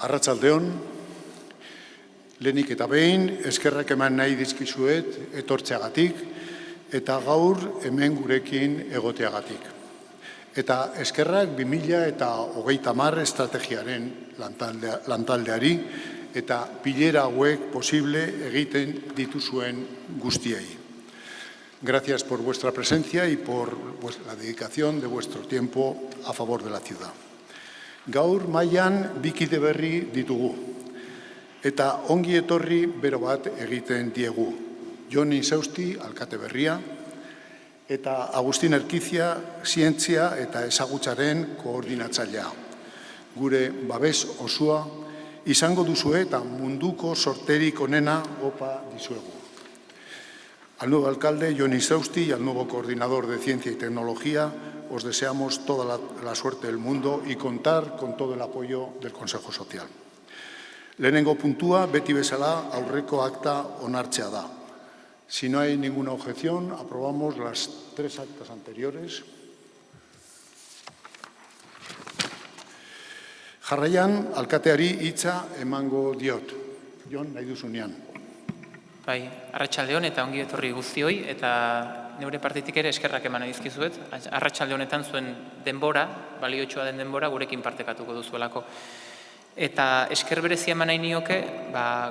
Arratsaldeon, lehenik eta behin, eskerrak eman nahi dizkizuet etortzeagatik eta gaur hemen gurekin egoteagatik. Eta eskerrak 2030 estrategiaren lantaldeari eta bilera hauek posible egiten dituzuen guztiei. Gracias por vuestra presencia y por la dedicación de vuestro tiempo a favor de la ciudad. Gaur mailan bikide berri ditugu, eta ongi etorri bero bat egiten diegu. Jon Insausti, alkate berria, eta Agustin Erkizia, zientzia eta ezagutzaren koordinatzailea. Gure babes osoa izango duzue eta munduko sorterik onena opa dizuegu. Al nuevo alcalde, Jon Insausti, y al nuevo coordinador de Ciencia y Tecnología, os deseamos toda la suerte del mundo y contar con todo el apoyo del Consejo Social. Lehenengo puntua, beti bezala, aurreko akta onartzea da. Si no hay ninguna objeción, aprobamos las 3 actas anteriores. Jarraian, alkateari hitza emango diot. Jon, nahi duzunean. Bai, arratsaldeon eta ongi etorri guztioi, eta neure partetik ere eskerrak eman dizkizuet. Arratsalde honetan zuen denbora, baliotsua den denbora, gurekin partekatuko duzuelako. Eta esker berezia eman nahi nioke,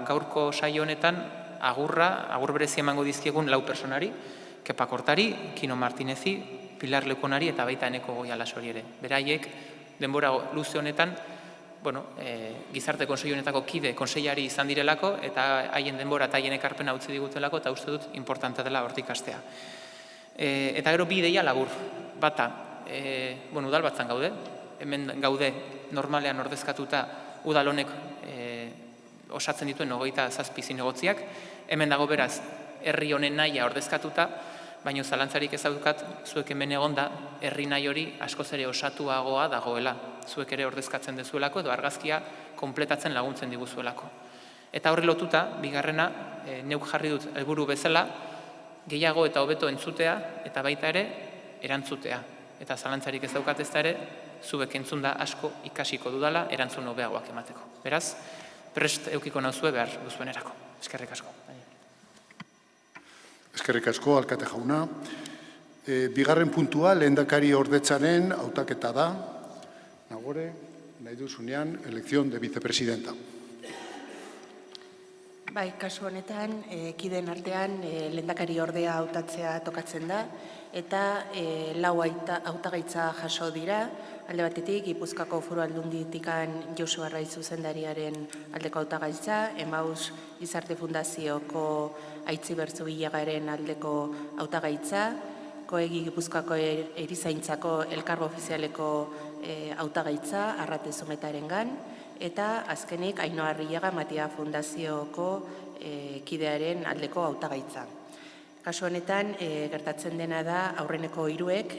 gaurko saio honetan agur berezia emango dizkiegun 4 personari, Kepa Kortari, Kino Martinezi, Pilar Lekonari eta baita Eneko Goialasori ere. Beraiek denbora luze honetan, gizarte konseilu honetako kide konseilari izan direlako, eta haien denbora eta haien ekarpena utzi digutelako, eta uste dut importante dela hortik hastea. Eta gero bi ideia labur. Bata, udal batzan gaude, hemen gaude normalean ordezkatuta udal honek osatzen dituen 27 zinegotziak, hemen dago beraz herri honen nahia ordezkatuta, baina zalantzarik ez daukat zuek hemen egonda herri nahi hori askoz ere osatuagoa dagoela. Zuek ere ordezkatzen dezuelako edo argazkia konpletatzen laguntzen diguzuelako. Eta horri lotuta, bigarrena, neuk jarri dut helburu bezala, gehiago eta hobeto entzutea eta baita ere erantzutea. Eta zalantzarik ez daukat ezta ere, zuek entzunda asko ikasiko dudala erantzun hobeagoak emateko. Beraz, prest eukiko nauzue behar duzuenerako. Eskerrik asko. Eskerrik asko, alkate jauna. Bigarren puntua, lehendakari ordetzaren hautaketa da. Nagore, nahi duzunean, elección de vicepresidenta. Bai, kasu honetan, kideen artean lehendakari ordea hautatzea tokatzen da, eta 4 hautagaitza jaso dira. Alde batetik, Gipuzkoako Foru Aldunditikan Josu Arraiz zuzendariaren aldeko hautagaitza, Emaus Gizarte Fundazioko Aitziber Zubilagaren aldeko hautagaitza, Koegi Gipuzkoako Erizaintzako Elkargo Ofizialeko hautagaitza, Arrate Zumetarengan, eta azkenik Ainhoa Arrillaga Matia Fundazioko kidearen aldeko hautagaitza. Kasu honetan, gertatzen dena da aurreneko 3ek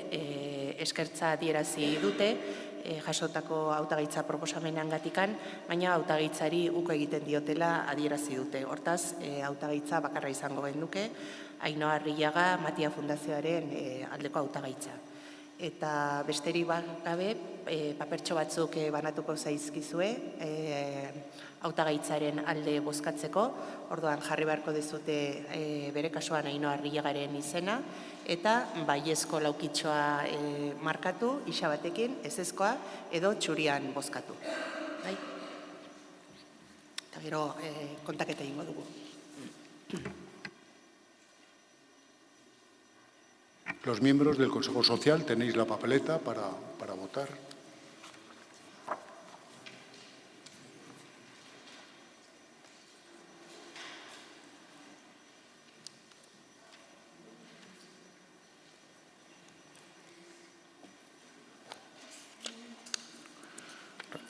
eskertza adierazi dute, jasotako hautagaitza proposamenengatikan, baina hautagaitzari uko egiten diotela adierazi dute. Hortaz, hautagaitza bakarra izango genuke, Ainhoa Arrillaga Matia Fundazioaren aldeko hautagaitza. Eta besterik gabe, papertxo batzuk banatuko zaizkizue, hautagaitzaren alde bozkatzeko, orduan jarri beharko dizute bere kasuan Ainhoa Arrillagaren izena, eta baiezko laukitxoa markatu, isa batekin, ezezkoa, edo txurian bozkatu. Eta gero kontaketa egingo dugu. Los miembros del Consejo Social tenéis la papeleta para votar.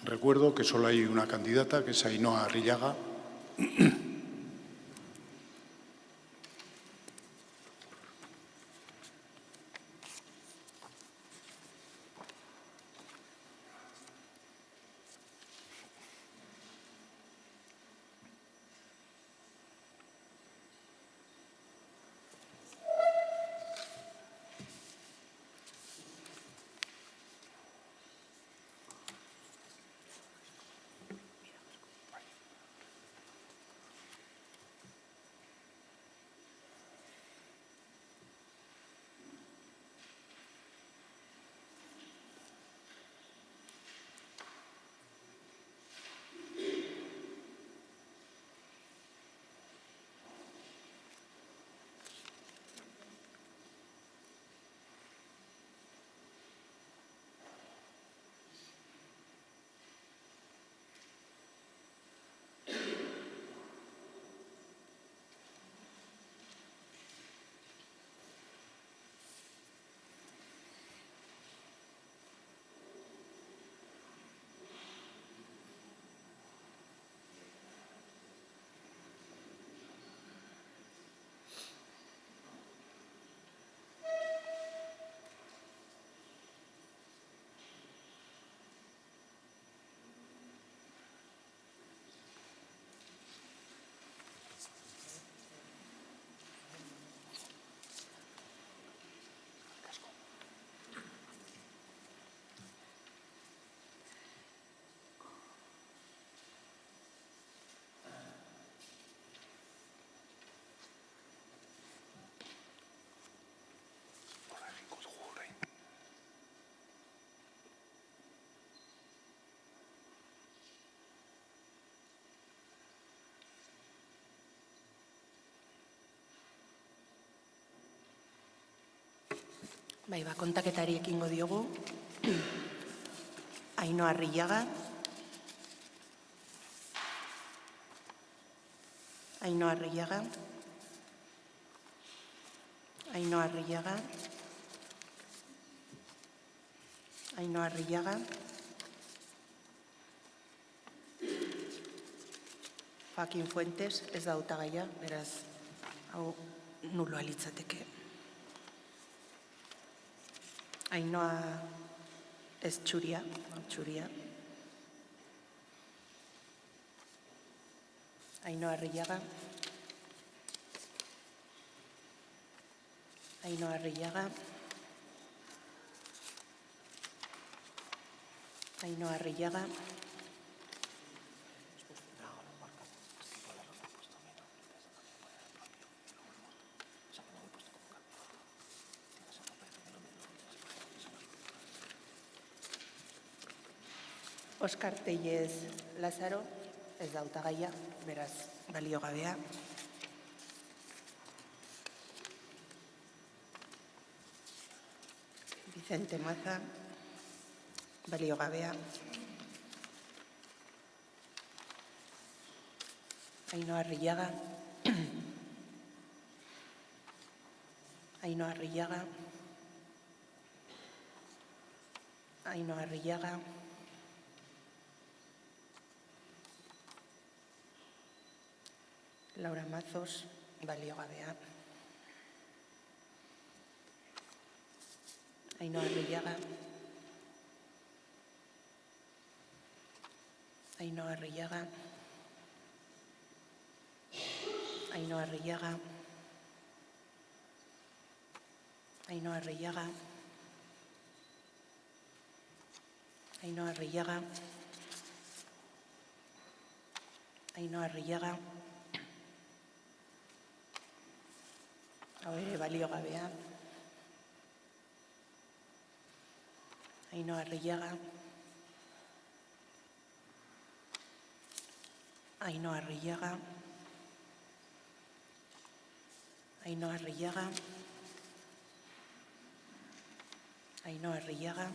Recuerdo que solo hay una candidata, que es Ainhoa Arrillaga. Bai, kontaketari ekingo diogu. Ainhoa Arrillaga. Ainhoa Arrillaga. Ainhoa Arrillaga. Ainhoa Arrillaga. Joaquin Fuentes, ez da hautagaia, beraz, hau nuloa litzateke. Ainhoa ez Txuria, Txuria. Ainhoa Arrillaga. Ainhoa Arrillaga. Ainhoa Arrillaga. Oskar Tellez Lazaro, ez da hautagaia, beraz, baliogabea. Vicente Maza, baliogabea. Ainhoa Arrillaga. Ainhoa Arrillaga. Ainhoa Arrillaga. Laura Mazos, baliogabea. Ainhoa Arrillaga. Ainhoa Arrillaga. Ainhoa Arrillaga. Ainhoa Arrillaga. Ainhoa Arrillaga. Ainhoa Arrillaga. Hau ere baliogabea. Ainhoa Arrillaga. Ainhoa Arrillaga. Ainhoa Arrillaga. Ainhoa Arrillaga.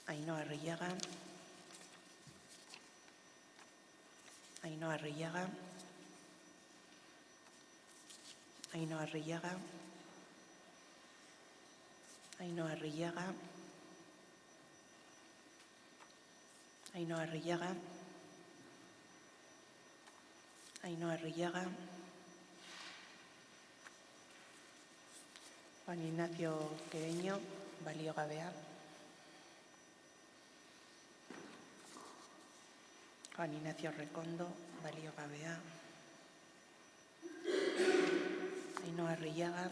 Ainhoa Arrillaga. Ainhoa Arrillaga. Ainhoa Arrillaga. Ainhoa Arrillaga. Ainhoa Arrillaga. Ainhoa Arrillaga. Juan Ignacio Queveño, baliogabea. Juan Ignacio Recondo, baliogabea. Ainhoa Arrillaga.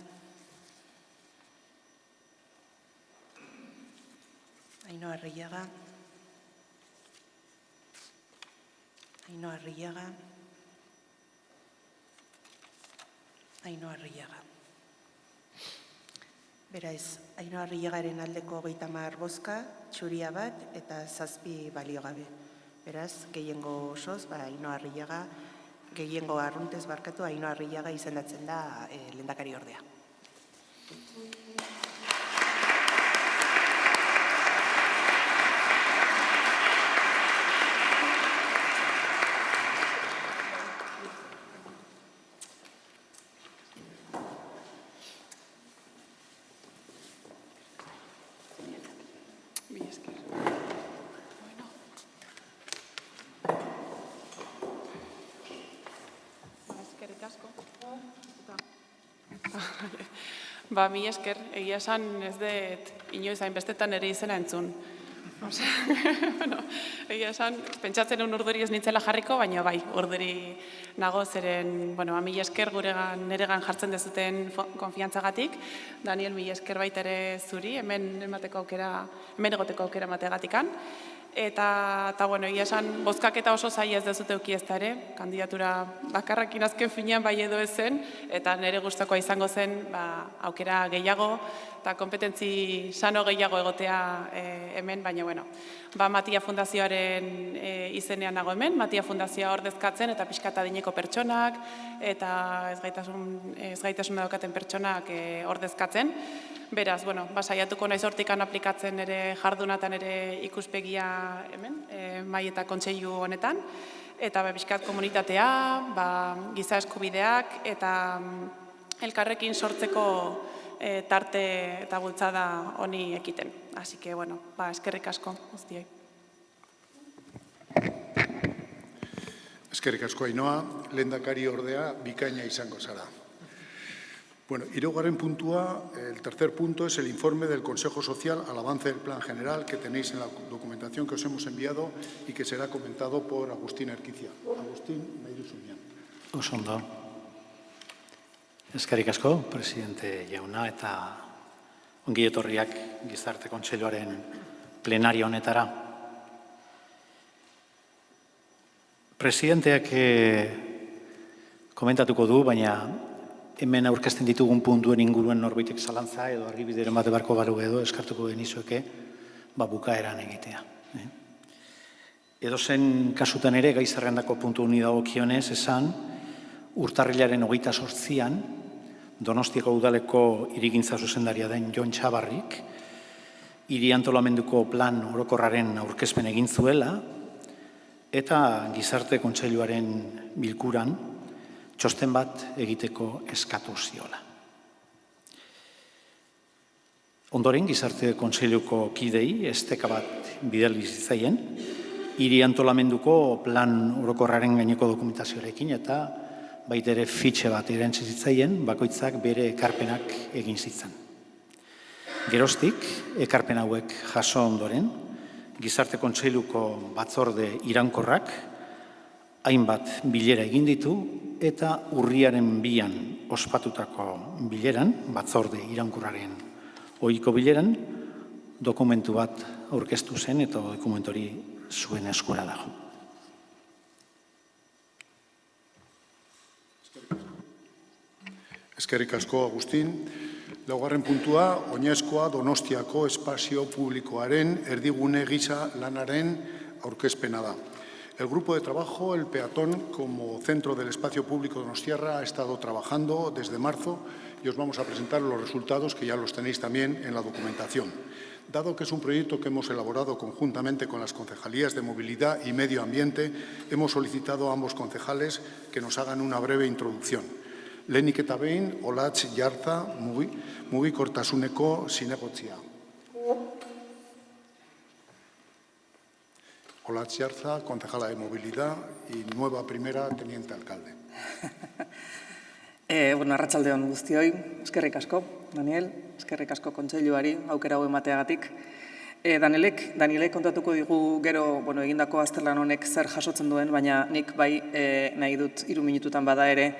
Ainhoa Arrillaga. Ainhoa Arrillaga. Ainhoa Arrillaga. Beraz, Ainhoa Arrillagaren aldeko 30 bozka, Txuria bat eta 7 baliogabe. Beraz, gehiengo osoz, Ainhoa Arrillaga, gehiengo arruntez barkatu, Ainhoa Arrillaga izendatzen da lehendakari ordea. Mi esker, egia esan ez dut inoiz hainbestetan ere izena entzun. Egia esan, pentsatzen un urduri ez nintzela jarriko, baina bai, urduri nago zeren, mi esker neregan jartzen dezuten konfiantzagatik. Daniel, mi esker baita ere zuri, hemen egoteko aukera emategatikan. Eta, egia esan, bozkaketa oso zaila ez dezute euki ez da ere, kandidatura bakarrakin azken finean bai edo ezen, eta nire gustakoa izango zen aukera gehiago, eta kompetentzi sano gehiago egotea hemen, baina, Matia Fundazioaren izenean nago hemen, Matia Fundazioa ordezkatzen eta pixkat adineko pertsonak eta ezgaitasuna daukaten pertsonak ordezkatzen. Beraz, saiatuko naiz hortikan aplikatzen ere jardunatan ere ikuspegia hemen, mahai eta kontseilu honetan, eta pixkat komunitatea, giza eskubideak eta elkarrekin sortzeko tarte eta bultzada honi ekiten. Así que, eskerrik asko guztioi. Eskerrik asko, Ainhoa. Lehendakari ordea bikaina izango zara. Hirugarren puntua, el tercer punto es el informe del Consejo Social al avance del Plan General que tenéis en la documentación que os hemos enviado y que será comentado por Agustín Erquicia. Agustín, nahi duzunean. Oso ondo. Eskerrik asko, presidente jauna, eta ongi etorriak Gizarte Kontseiluaren plenario honetara. Presidenteak komentatuko du, baina hemen aurkezten ditugun puntuen inguruen norbaitek zalantza edo argibideren bat beharko balu edo eskartuko genizueke bukaeran egitea. Edozen kasutan ere gai zerrendako puntu honi dagokionez esan, urtarrilaren 28an Donostiako udaleko hirigintza zuzendaria den Jon Txabarrik hiri antolamenduko plan orokorraren aurkezpen egin zuela eta Gizarte Kontseiluaren bilkuran txosten bat egiteko eskatu ziola. Ondoren, Gizarte Kontseiluko kidei esteka bat bidali zitzaien, hiri antolamenduko plan orokorraren gaineko dokumentazioarekin eta baita ere fitxe bat erantzi zitzaien, bakoitzak bere ekarpenak egin zitzan. Geroztik, ekarpen hauek jaso ondoren, Gizarte Kontseiluko batzorde iraunkorrak hainbat bilera egin ditu eta urriaren 2an ospatutako bileran, batzorde iraunkorraren ohiko bileran, dokumentu bat aurkeztu zen eta dokumentu hori zuen eskura dago. Eskerrik asko, Agustín. Laugarren puntua, oinezkoa Donostiako espazio publikoaren erdigune gisa lanaren aurkezpena da. El grupo de trabajo, el peatón, como centro del espacio público donostiarra, ha estado trabajando desde marzo y os vamos a presentar los resultados que ya los tenéis también en la documentación. Dado que es un proyecto que hemos elaborado conjuntamente con las concejalías de Movilidad y Medio Ambiente, hemos solicitado a ambos concejales que nos hagan una breve introducción. Lehenik eta behin, Olatz Jartza mugikortasuneko zinegotzia. Olatz Jartza, concejala de Movilidad y nueva primera teniente alcalde. Arratsaldeon guztioi, eskerrik asko, Daniel, eskerrik asko kontseiluari aukera hau emateagatik. Danielek kontatuko digu gero egindako azterlan honek zer jasotzen duen, baina nik bai nahi dut 3 minututan bada ere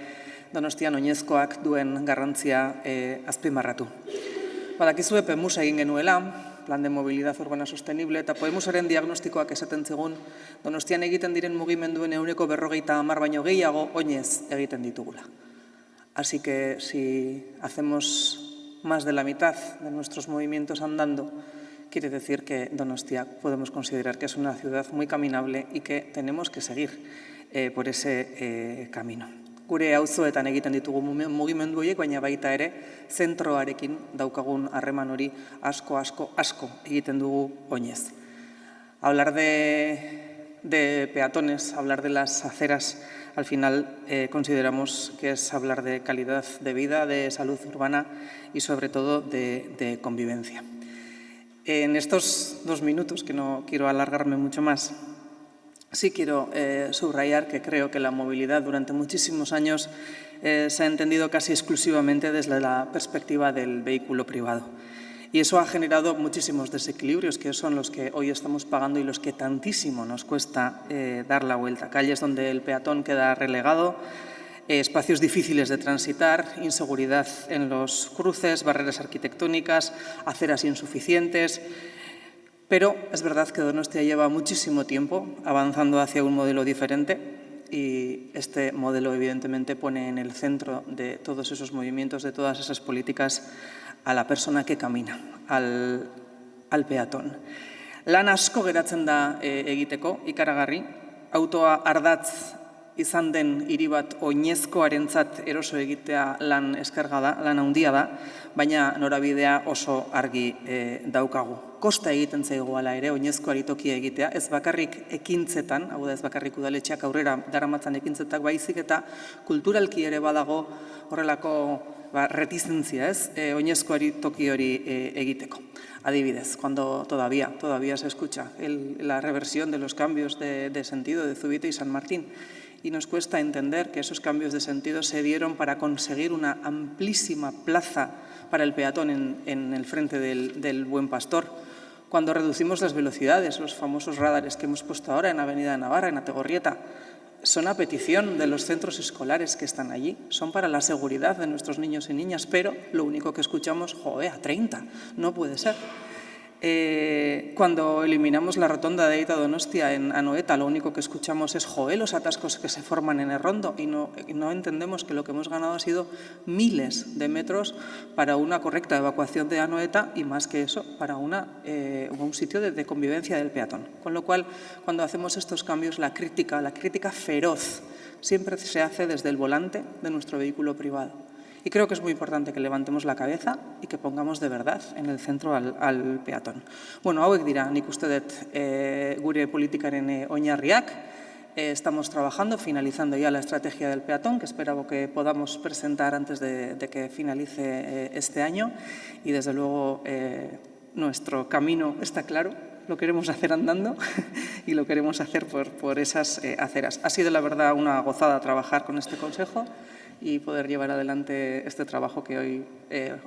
Donostian oinezkoak duen garrantzia azpimarratu. Badakizue PEMUS egin genuela, Plan de Movilidad Urbana Sostenible, eta PEMUSaren diagnostikoak esaten zigun Donostian egiten diren mugimenduen 40% baino gehiago oinez egiten ditugula. Así que si hacemos más de la mitad de nuestros movimientos andando, quiere decir que Donostia podemos considerar que es una ciudad muy caminable y que tenemos que seguir por ese camino. Gure auzoetan egiten ditugu mugimendu horiek, baina baita ere zentroarekin daukagun harreman hori asko egiten dugu oinez. Hablar de peatones, hablar de las aceras, al final consideramos que es hablar de calidad de vida, de salud urbana y sobre todo de convivencia. En estos 2 minutos, que no quiero alargarme mucho más, sí quiero subrayar que creo que la movilidad durante muchísimos años se ha entendido casi exclusivamente desde la perspectiva del vehículo privado. Y eso ha generado muchísimos desequilibrios que son los que hoy estamos pagando y los que tantísimo nos cuesta dar la vuelta. Calles donde el peatón queda relegado, espacios difíciles de transitar, inseguridad en los cruces, barreras arquitectónicas, aceras insuficientes. Pero es verdad que Donostia lleva muchísimo tiempo avanzando hacia un modelo diferente y este modelo evidentemente pone en el centro de todos esos movimientos, de todas esas políticas, a la persona que camina, al peatón. Lan asko geratzen da egiteko, ikaragarri, autoa ardatz izan den hiri bat oinezkoarentzat eroso egitea lan eskerga da, lan handia da, baina norabidea oso argi daukagu. Kosta egiten zaigu hala ere, oinezkoari tokia egitea, ez bakarrik ekintzetan, hau da ez bakarrik udaletxeak aurrera daramatzan ekintzetak baizik, eta kulturalki ere badago horrelako retizentzia, ez, oinezkoari toki hori egiteko. Adibidez, cuando todavía se escucha la reversión de los cambios de sentido de Zubita y San Martín, y nos cuesta entender que esos cambios de sentido se dieron para conseguir una amplísima plaza para el peatón en el frente del Buen Pastor. Cuando reducimos las velocidades, los famosos radares que hemos puesto ahora en Avenida de Navarra, en Ategorrieta, son a petición de los centros escolares que están allí, son para la seguridad de nuestros niños y niñas, pero lo único que escuchamos, joder, a 30, no puede ser. Cuando eliminamos la rotonda de Aita Donostia en Anoeta, lo único que escuchamos es joder, los atascos que se forman en el rondo y no entendemos que lo que hemos ganado ha sido miles de metros para una correcta evacuación de Anoeta y más que eso, para un sitio de convivencia del peatón. Con lo cual, cuando hacemos estos cambios, la crítica feroz siempre se hace desde el volante de nuestro vehículo privado. Y creo que es muy importante que levantemos la cabeza y que pongamos de verdad en el centro al peatón. Bueno, hauek dira, nik uste dut gure politikaren oinarriak. Estamos trabajando, finalizando ya la estrategia del peatón, que espero que podamos presentar antes de que finalice este año. Y desde luego nuestro camino está claro. Lo queremos hacer andando y lo queremos hacer por esas aceras. Ha sido, la verdad, una gozada trabajar con este consejo y poder llevar adelante este trabajo que hoy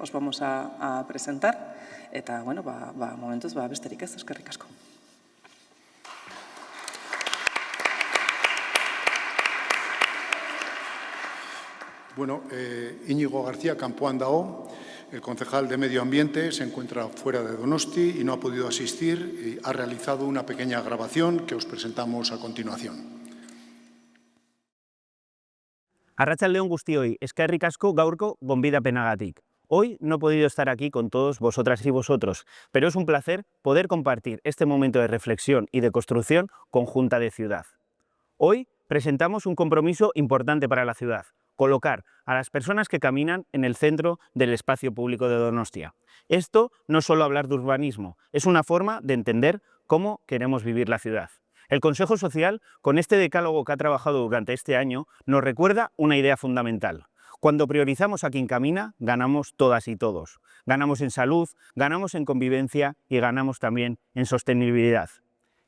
os vamos a presentar. Eta, bueno, momentuz, besterik ez, eskerrik asko. Bueno, Íñigo García kanpoan dago. El concejal de Medio Ambiente se encuentra fuera de Donosti y no ha podido asistir y ha realizado una pequeña grabación que os presentamos a continuación. Arratsaldeon guztioi, eskerrik asko gaurko gonbidapenagatik. Hoy no he podido estar aquí con todos vosotras y vosotros, pero es un placer poder compartir este momento de reflexión y de construcción conjunta de ciudad. Hoy presentamos un compromiso importante para la ciudad: colocar a las personas que caminan en el centro del espacio público de Donostia. Esto no es solo hablar de urbanismo, es una forma de entender cómo queremos vivir la ciudad. El Consejo Social, con este decálogo que ha trabajado durante este año, nos recuerda una idea fundamental. Cuando priorizamos a quien camina, ganamos todas y todos. Ganamos en salud, ganamos en convivencia y ganamos también en sostenibilidad.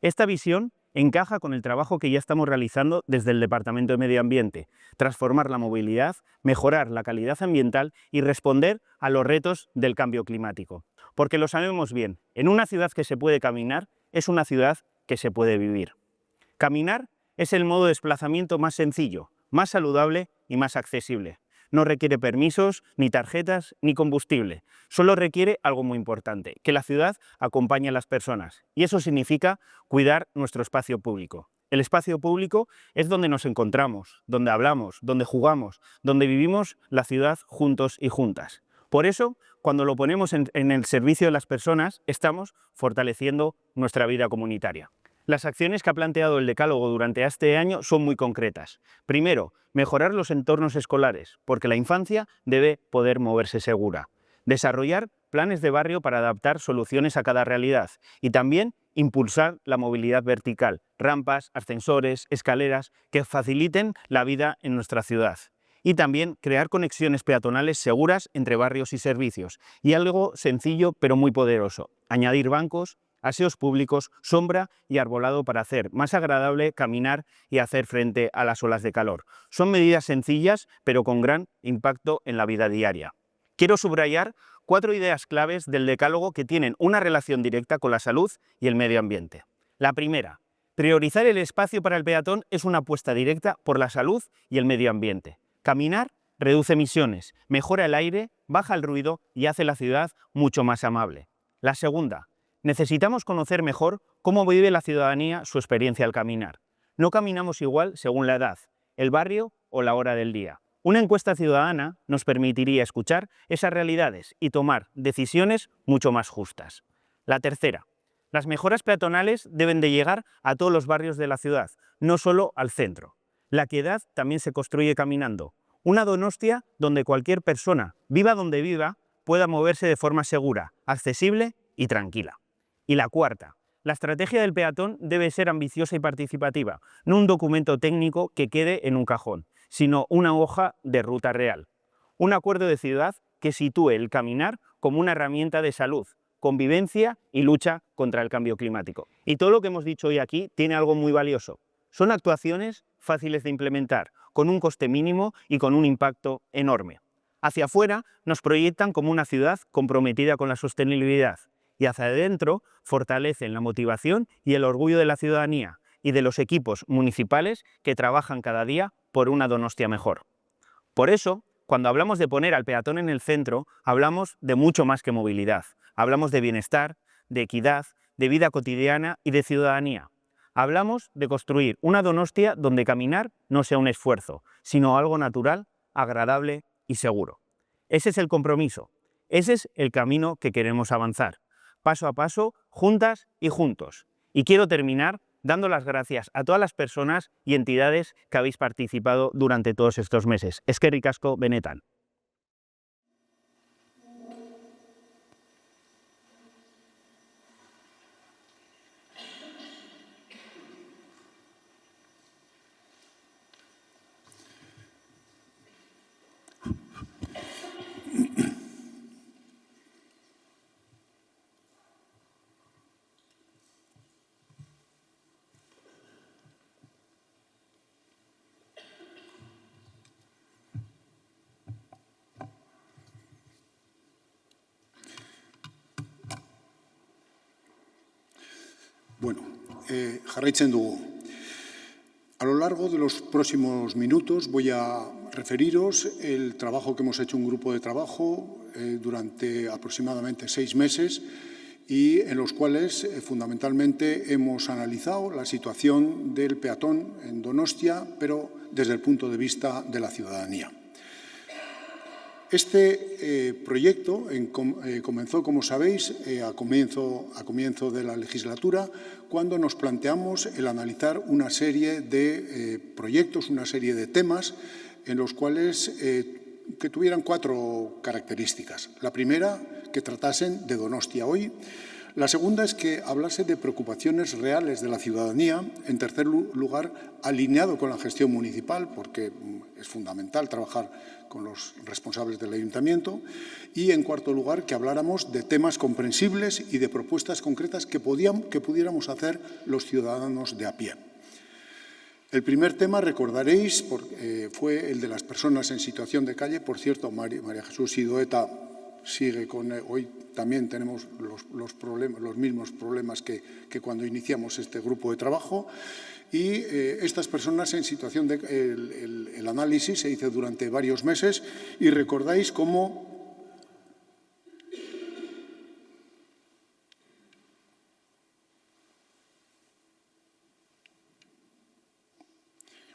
Esta visión encaja con el trabajo que ya estamos realizando desde el Departamento de Medio Ambiente: transformar la movilidad, mejorar la calidad ambiental y responder a los retos del cambio climático. Porque lo sabemos bien, en una ciudad que se puede caminar, es una ciudad que se puede vivir. Caminar es el modo de desplazamiento más sencillo, más saludable y más accesible. No requiere permisos, ni tarjetas, ni combustible. Solo requiere algo muy importante: que la ciudad acompañe a las personas. Y eso significa cuidar nuestro espacio público. El espacio público es donde nos encontramos, donde hablamos, donde jugamos, donde vivimos la ciudad juntos y juntas. Por eso, cuando lo ponemos en el servicio de las personas, estamos fortaleciendo nuestra vida comunitaria. Las acciones que ha planteado el decálogo durante este año son muy concretas. Primero, mejorar los entornos escolares, porque la infancia debe poder moverse segura. Desarrollar planes de barrio para adaptar soluciones a cada realidad y también impulsar la movilidad vertical, rampas, ascensores, escaleras que faciliten la vida en nuestra ciudad. Y también crear conexiones peatonales seguras entre barrios y servicios. Y algo sencillo pero muy poderoso: añadir bancos, aseos públicos, sombra y arbolado para hacer más agradable caminar y hacer frente a las olas de calor. Son medidas sencillas pero con gran impacto en la vida diaria. Quiero subrayar 4 ideas claves del decálogo que tienen una relación directa con la salud y el medio ambiente. La primera: priorizar el espacio para el peatón es una apuesta directa por la salud y el medio ambiente. Caminar reduce emisiones, mejora el aire, baja el ruido y hace la ciudad mucho más amable. La segunda: necesitamos conocer mejor cómo vive la ciudadanía su experiencia al caminar. No caminamos igual según la edad, el barrio o la hora del día. Una encuesta ciudadana nos permitiría escuchar esas realidades y tomar decisiones mucho más justas. La tercera, las mejoras peatonales deben de llegar a todos los barrios de la ciudad, no solo al centro. La equidad también se construye caminando. Una Donostia donde cualquier persona, viva donde viva, pueda moverse de forma segura, accesible y tranquila. Y la cuarta, la estrategia del peatón debe ser ambiciosa y participativa, no un documento técnico que quede en un cajón, sino una hoja de ruta real. Un acuerdo de ciudad que sitúe el caminar como una herramienta de salud, convivencia y lucha contra el cambio climático. Y todo lo que hemos dicho hoy aquí tiene algo muy valioso. Son actuaciones fáciles de implementar, con un coste mínimo y con un impacto enorme. Hacia afuera nos proyectan como una ciudad comprometida con la sostenibilidad y hacia adentro fortalecen la motivación y el orgullo de la ciudadanía y de los equipos municipales que trabajan cada día por una Donostia mejor. Por eso, cuando hablamos de poner al peatón en el centro, hablamos de mucho más que movilidad. Hablamos de bienestar, de equidad, de vida cotidiana y de ciudadanía. Hablamos de construir una Donostia donde caminar no sea un esfuerzo, sino algo natural, agradable y seguro. Ese es el compromiso, ese es el camino que queremos avanzar, paso a paso, juntas y juntos. Y quiero terminar dando las gracias a todas las personas y entidades que habéis participado durante todos estos meses. Eskerrik asko benetan. Bueno, jarraitzen dugu. A lo largo de los próximos minutos voy a referiros el trabajo que hemos hecho un grupo de trabajo durante aproximadamente 6 meses y en los cuales fundamentalmente hemos analizado la situación del peatón en Donostia, pero desde el punto de vista de la ciudadanía. Este proyecto comenzó, como sabéis, a comienzo de la legislatura, cuando nos planteamos el analizar una serie de proyectos, una serie de temas en los cuales que tuvieran 4 características. La primera, que tratasen de Donostia hoy. La segunda es que hablase de preocupaciones reales de la ciudadanía. En tercer lugar, alineado con la gestión municipal, porque es fundamental trabajar con los responsables del ayuntamiento. Y en cuarto lugar, que habláramos de temas comprensibles y de propuestas concretas que pudiéramos hacer los ciudadanos de a pie. El primer tema, recordaréis, fue el de las personas en situación de calle. Por cierto, María Jesús Idoeta sigue con... Hoy también tenemos los mismos problemas que cuando iniciamos este grupo de trabajo. Y estas personas en situación de... El análisis se hizo durante varios meses y recordáis cómo...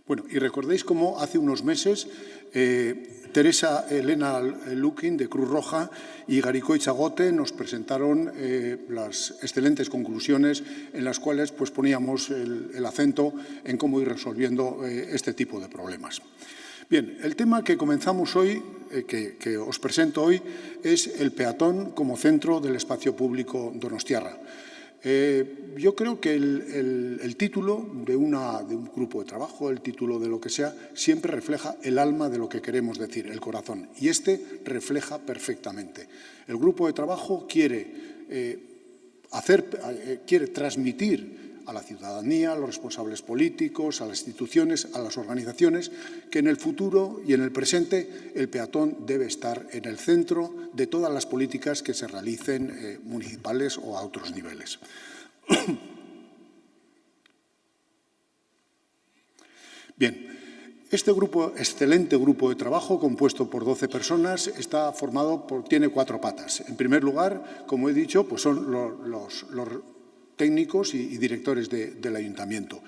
Bueno, y recordéis cómo hace unos meses Teresa Elena Lukin de Cruz Roja y Garicoitza Gote nos presentaron las excelentes conclusiones en las cuales pues, poníamos el acento en cómo ir resolviendo este tipo de problemas. Bien, el tema que comenzamos hoy, que os presento hoy, es el peatón como centro del espacio público donostiarra. Yo creo que el título de un grupo de trabajo, el título de lo que sea, siempre refleja el alma de lo que queremos decir, el corazón. Y este refleja perfectamente. El grupo de trabajo quiere transmitir a la ciudadanía, a los responsables políticos, a las instituciones, a las organizaciones, que en el futuro y en el presente el peatón debe estar en el centro de todas las políticas que se realicen municipales o a otros niveles. Bien, este excelente grupo de trabajo, compuesto por 12 personas, tiene 4 patas. En primer lugar, como he dicho, pues son técnicos y directores del Ayuntamiento.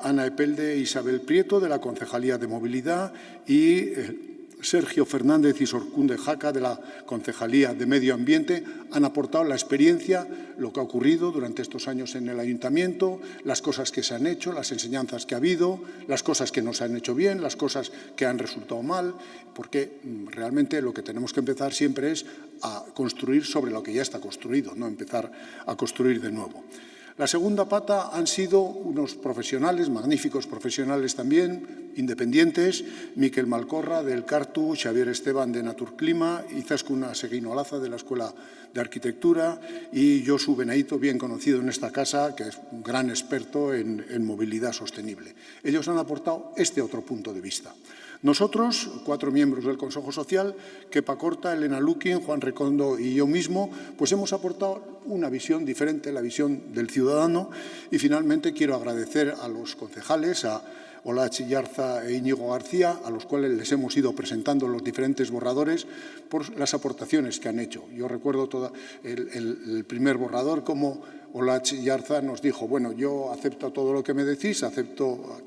Ana Epelde e Isabel Prieto, de la Concejalía de Movilidad, y Sergio Fernández y Sorcunde Jaca, de la Concejalía de Medio Ambiente, han aportado la experiencia, lo que ha ocurrido durante estos años en el Ayuntamiento, las cosas que se han hecho, las enseñanzas que ha habido, las cosas que no se han hecho bien, las cosas que han resultado mal, porque realmente lo que tenemos que empezar siempre es a construir sobre lo que ya está construido, no empezar a construir de nuevo. La segunda pata han sido unos profesionales, magníficos profesionales también, independientes, Miquel Malcorra del CARTU, Xavier Esteban de Naturclima, Izaskun Seguinolaza de la Escuela de Arquitectura y Josu Benaito, bien conocido en esta casa, que es un gran experto en movilidad sostenible. Ellos han aportado este otro punto de vista. Nosotros, 4 miembros del Consejo Social, Kepa Corta, Elena Lukin, Juan Recondo y yo mismo, pues hemos aportado una visión diferente, la visión del ciudadano. Y finalmente quiero agradecer a los concejales, a Olatz Yarza e Íñigo García, a los cuales les hemos ido presentando los diferentes borradores por las aportaciones que han hecho. Yo recuerdo el primer borrador, como Olatz Yarza nos dijo, bueno, yo acepto todo lo que me decís, acepto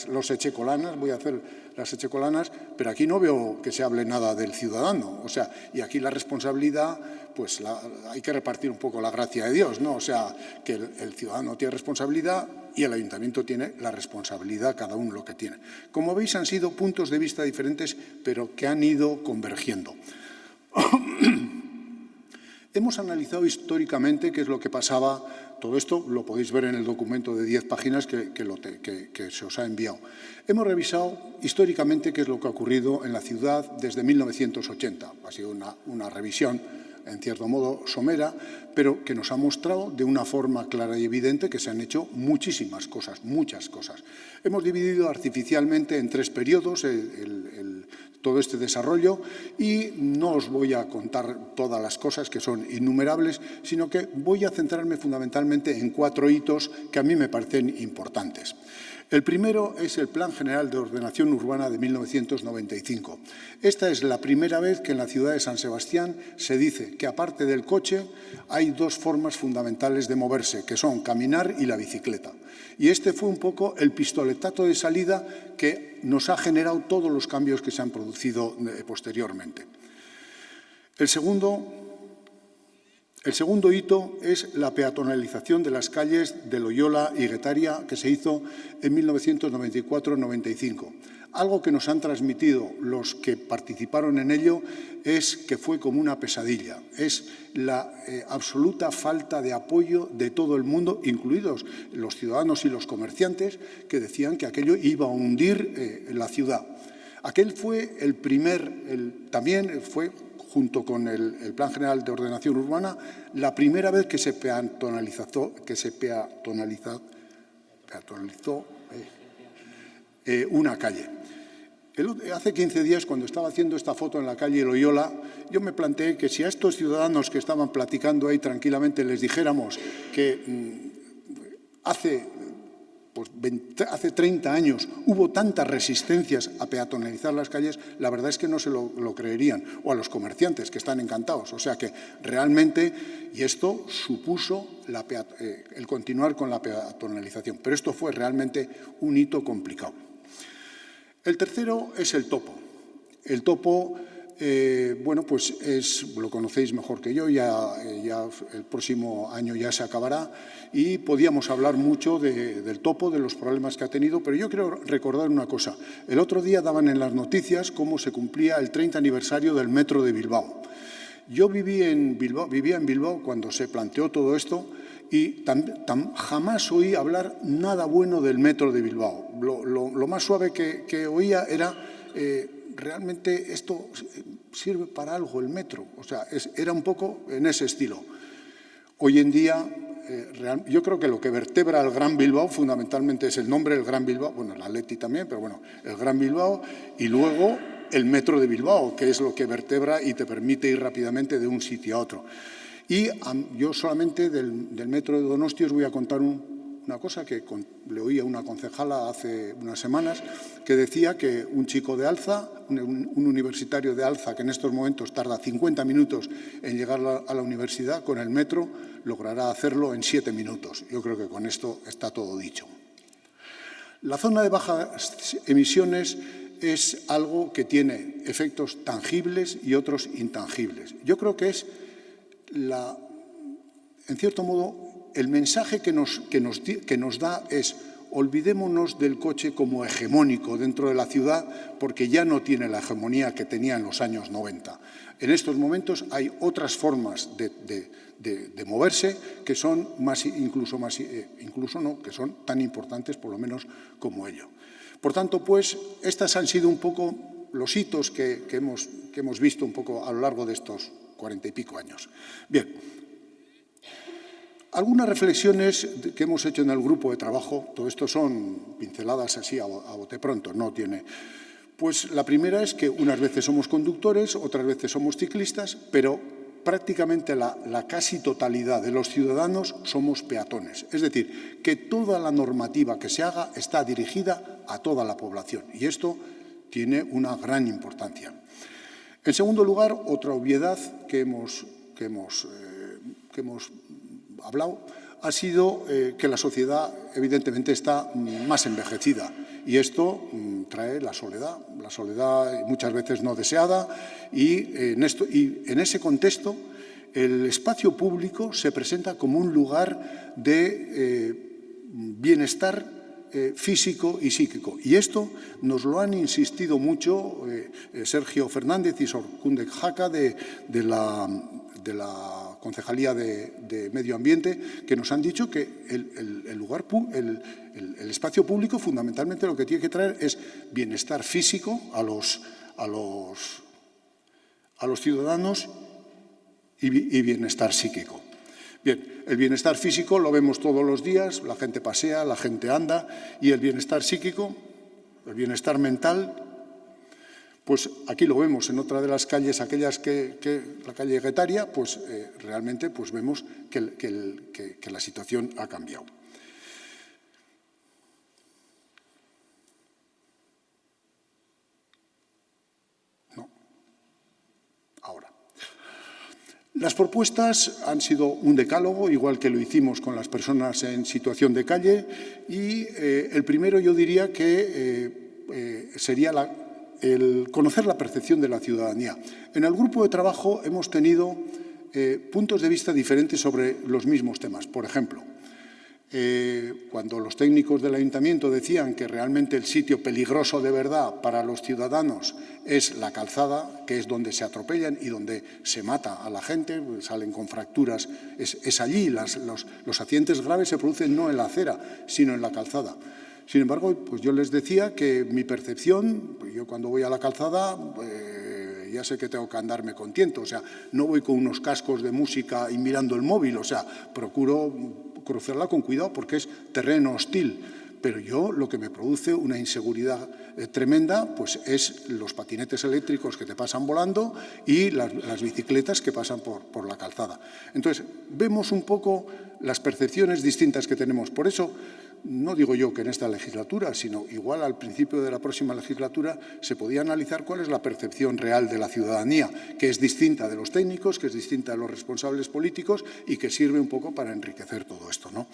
los echecolanas, voy a hacer las echecolanas, pero aquí no veo que se hable nada del ciudadano. O sea, y aquí la responsabilidad, pues hay que repartir un poco la gracia de Dios, ¿no? O sea, que el ciudadano tiene responsabilidad y el Ayuntamiento tiene la responsabilidad, cada uno lo que tiene. Como veis, han sido puntos de vista diferentes, pero que han ido convergiendo. Hemos analizado históricamente qué es lo que pasaba. Todo esto lo podéis ver en el documento de 10 páginas que se os ha enviado. Hemos revisado históricamente qué es lo que ha ocurrido en la ciudad desde 1980. Ha sido una revisión, en cierto modo, somera, pero que nos ha mostrado de una forma clara y evidente que se han hecho muchísimas cosas, muchas cosas. Hemos dividido artificialmente en 3 periodos todo este desarrollo y no os voy a contar todas las cosas que son innumerables, sino que voy a centrarme fundamentalmente en 4 hitos que a mí me parecen importantes. El primero es el Plan General de Ordenación Urbana de 1995. Esta es la primera vez que en la ciudad de San Sebastián se dice que, aparte del coche, hay 2 formas fundamentales de moverse, que son caminar y la bicicleta. Y este fue un poco el pistoletazo de salida que nos ha generado todos los cambios que se han producido posteriormente. El segundo hito es la peatonalización de las calles de Loyola y Guetaria, que se hizo en 1994-95. Algo que nos han transmitido los que participaron en ello es que fue como una pesadilla. Es la absoluta falta de apoyo de todo el mundo, incluidos los ciudadanos y los comerciantes, que decían que aquello iba a hundir la ciudad. Aquel fue el primer, también fue, junto con el Plan General de Ordenación Urbana, la primera vez que se peatonalizó una calle. Hace 15 días, cuando estaba haciendo esta foto en la calle Loyola, yo me planteé que si a estos ciudadanos que estaban platicando ahí tranquilamente les dijéramos que hace 30 años hubo tantas resistencias a peatonalizar las calles, la verdad es que no se lo creerían, o a los comerciantes, que están encantados. O sea que realmente, y esto supuso el continuar con la peatonalización, pero esto fue realmente un hito complicado. El tercero es el topo. El topo, bueno, pues lo conocéis mejor que yo, ya el próximo año ya se acabará y podíamos hablar mucho del topo, de los problemas que ha tenido, pero yo quiero recordar una cosa. El otro día daban en las noticias cómo se cumplía el 30 aniversario del Metro de Bilbao. Yo vivía en Bilbao cuando se planteó todo esto y jamás oí hablar nada bueno del Metro de Bilbao. Lo más suave que oía era realmente esto sirve para algo el metro. O sea, era un poco en ese estilo. Hoy en día, yo creo que lo que vertebra el Gran Bilbao fundamentalmente es el nombre del Gran Bilbao, bueno, el Athletic también, pero bueno, el Gran Bilbao y luego el Metro de Bilbao, que es lo que vertebra y te permite ir rápidamente de un sitio a otro. Y yo solamente del Metro de Donosti os voy a contar una una cosa que le oí a una concejala hace unas semanas, que decía que un chico de Alza, un universitario de Alza, que en estos momentos tarda 50 minutos en llegar a la universidad, con el metro logrará hacerlo en 7 minutos. Yo creo que con esto está todo dicho. La zona de bajas emisiones es algo que tiene efectos tangibles y otros intangibles. Yo creo que es, en cierto modo, el mensaje que nos da es: olvidémonos del coche como hegemónico dentro de la ciudad, porque ya no tiene la hegemonía que tenía en los años 90. En estos momentos hay otras formas de moverse que son que son tan importantes, por lo menos, como ello. Por tanto, pues, estas han sido un poco los hitos que hemos visto un poco a lo largo de estos 40 y pico años. Bien, algunas reflexiones que hemos hecho en el grupo de trabajo, todo esto son pinceladas así a bote pronto, no tiene. Pues la primera es que unas veces somos conductores, otras veces somos ciclistas, pero prácticamente la casi totalidad de los ciudadanos somos peatones. Es decir, que toda la normativa que se haga está dirigida a toda la población, y esto tiene una gran importancia. En segundo lugar, otra obviedad que hemos hablado ha sido que la sociedad evidentemente está más envejecida, y esto trae la soledad muchas veces no deseada, y en ese contexto el espacio público se presenta como un lugar de bienestar físico y psíquico. Y esto nos lo han insistido mucho Sergio Fernández y Sorkundek Jaca de la Concejalía de Medio Ambiente, que nos han dicho que el espacio público fundamentalmente lo que tiene que traer es bienestar físico a los ciudadanos y bienestar psíquico. Bien, el bienestar físico lo vemos todos los días, la gente pasea, la gente anda, y el bienestar psíquico, el bienestar mental, pues aquí lo vemos en otra de las calles, aquellas la calle Guetaria, pues realmente pues vemos que la situación ha cambiado. No. Ahora. Las propuestas han sido un decálogo, igual que lo hicimos con las personas en situación de calle, y el primero yo diría que sería el conocer la percepción de la ciudadanía. En el grupo de trabajo hemos tenido puntos de vista diferentes sobre los mismos temas. Por ejemplo, cuando los técnicos del ayuntamiento decían que realmente el sitio peligroso de verdad para los ciudadanos es la calzada, que es donde se atropellan y donde se mata a la gente, salen con fracturas, es allí, los accidentes graves se producen no en la acera, sino en la calzada. Sin embargo, pues yo les decía que mi percepción, yo cuando voy a la calzada, ya sé que tengo que andarme con tiento, o sea, no voy con unos cascos de música y mirando el móvil, o sea, procuro cruzarla con cuidado porque es terreno hostil. Pero yo lo que me produce una inseguridad tremenda pues es los patinetes eléctricos que te pasan volando y las bicicletas que pasan por la calzada. Entonces, vemos un poco las percepciones distintas que tenemos. Por eso, no digo yo que en esta legislatura, sino igual al principio de la próxima legislatura se podía analizar cuál es la percepción real de la ciudadanía, que es distinta de los técnicos, que es distinta de los responsables políticos y que sirve un poco para enriquecer todo esto, ¿no?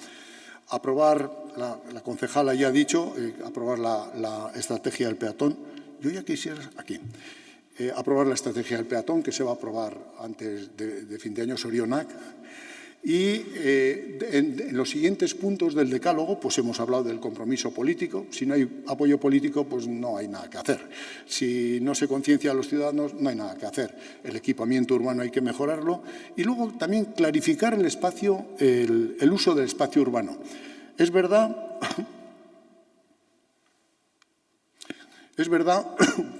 Aprobar, la concejala ya ha dicho, aprobar la estrategia del peatón. Yo ya quisiera, aquí, aprobar la estrategia del peatón, que se va a aprobar antes de fin de año Sorionak. Y en los siguientes puntos del decálogo pues hemos hablado del compromiso político. Si no hay apoyo político, pues no hay nada que hacer. Si no se conciencia a los ciudadanos, no hay nada que hacer. El equipamiento urbano hay que mejorarlo. Y luego también clarificar el espacio, el uso del espacio urbano. Es verdad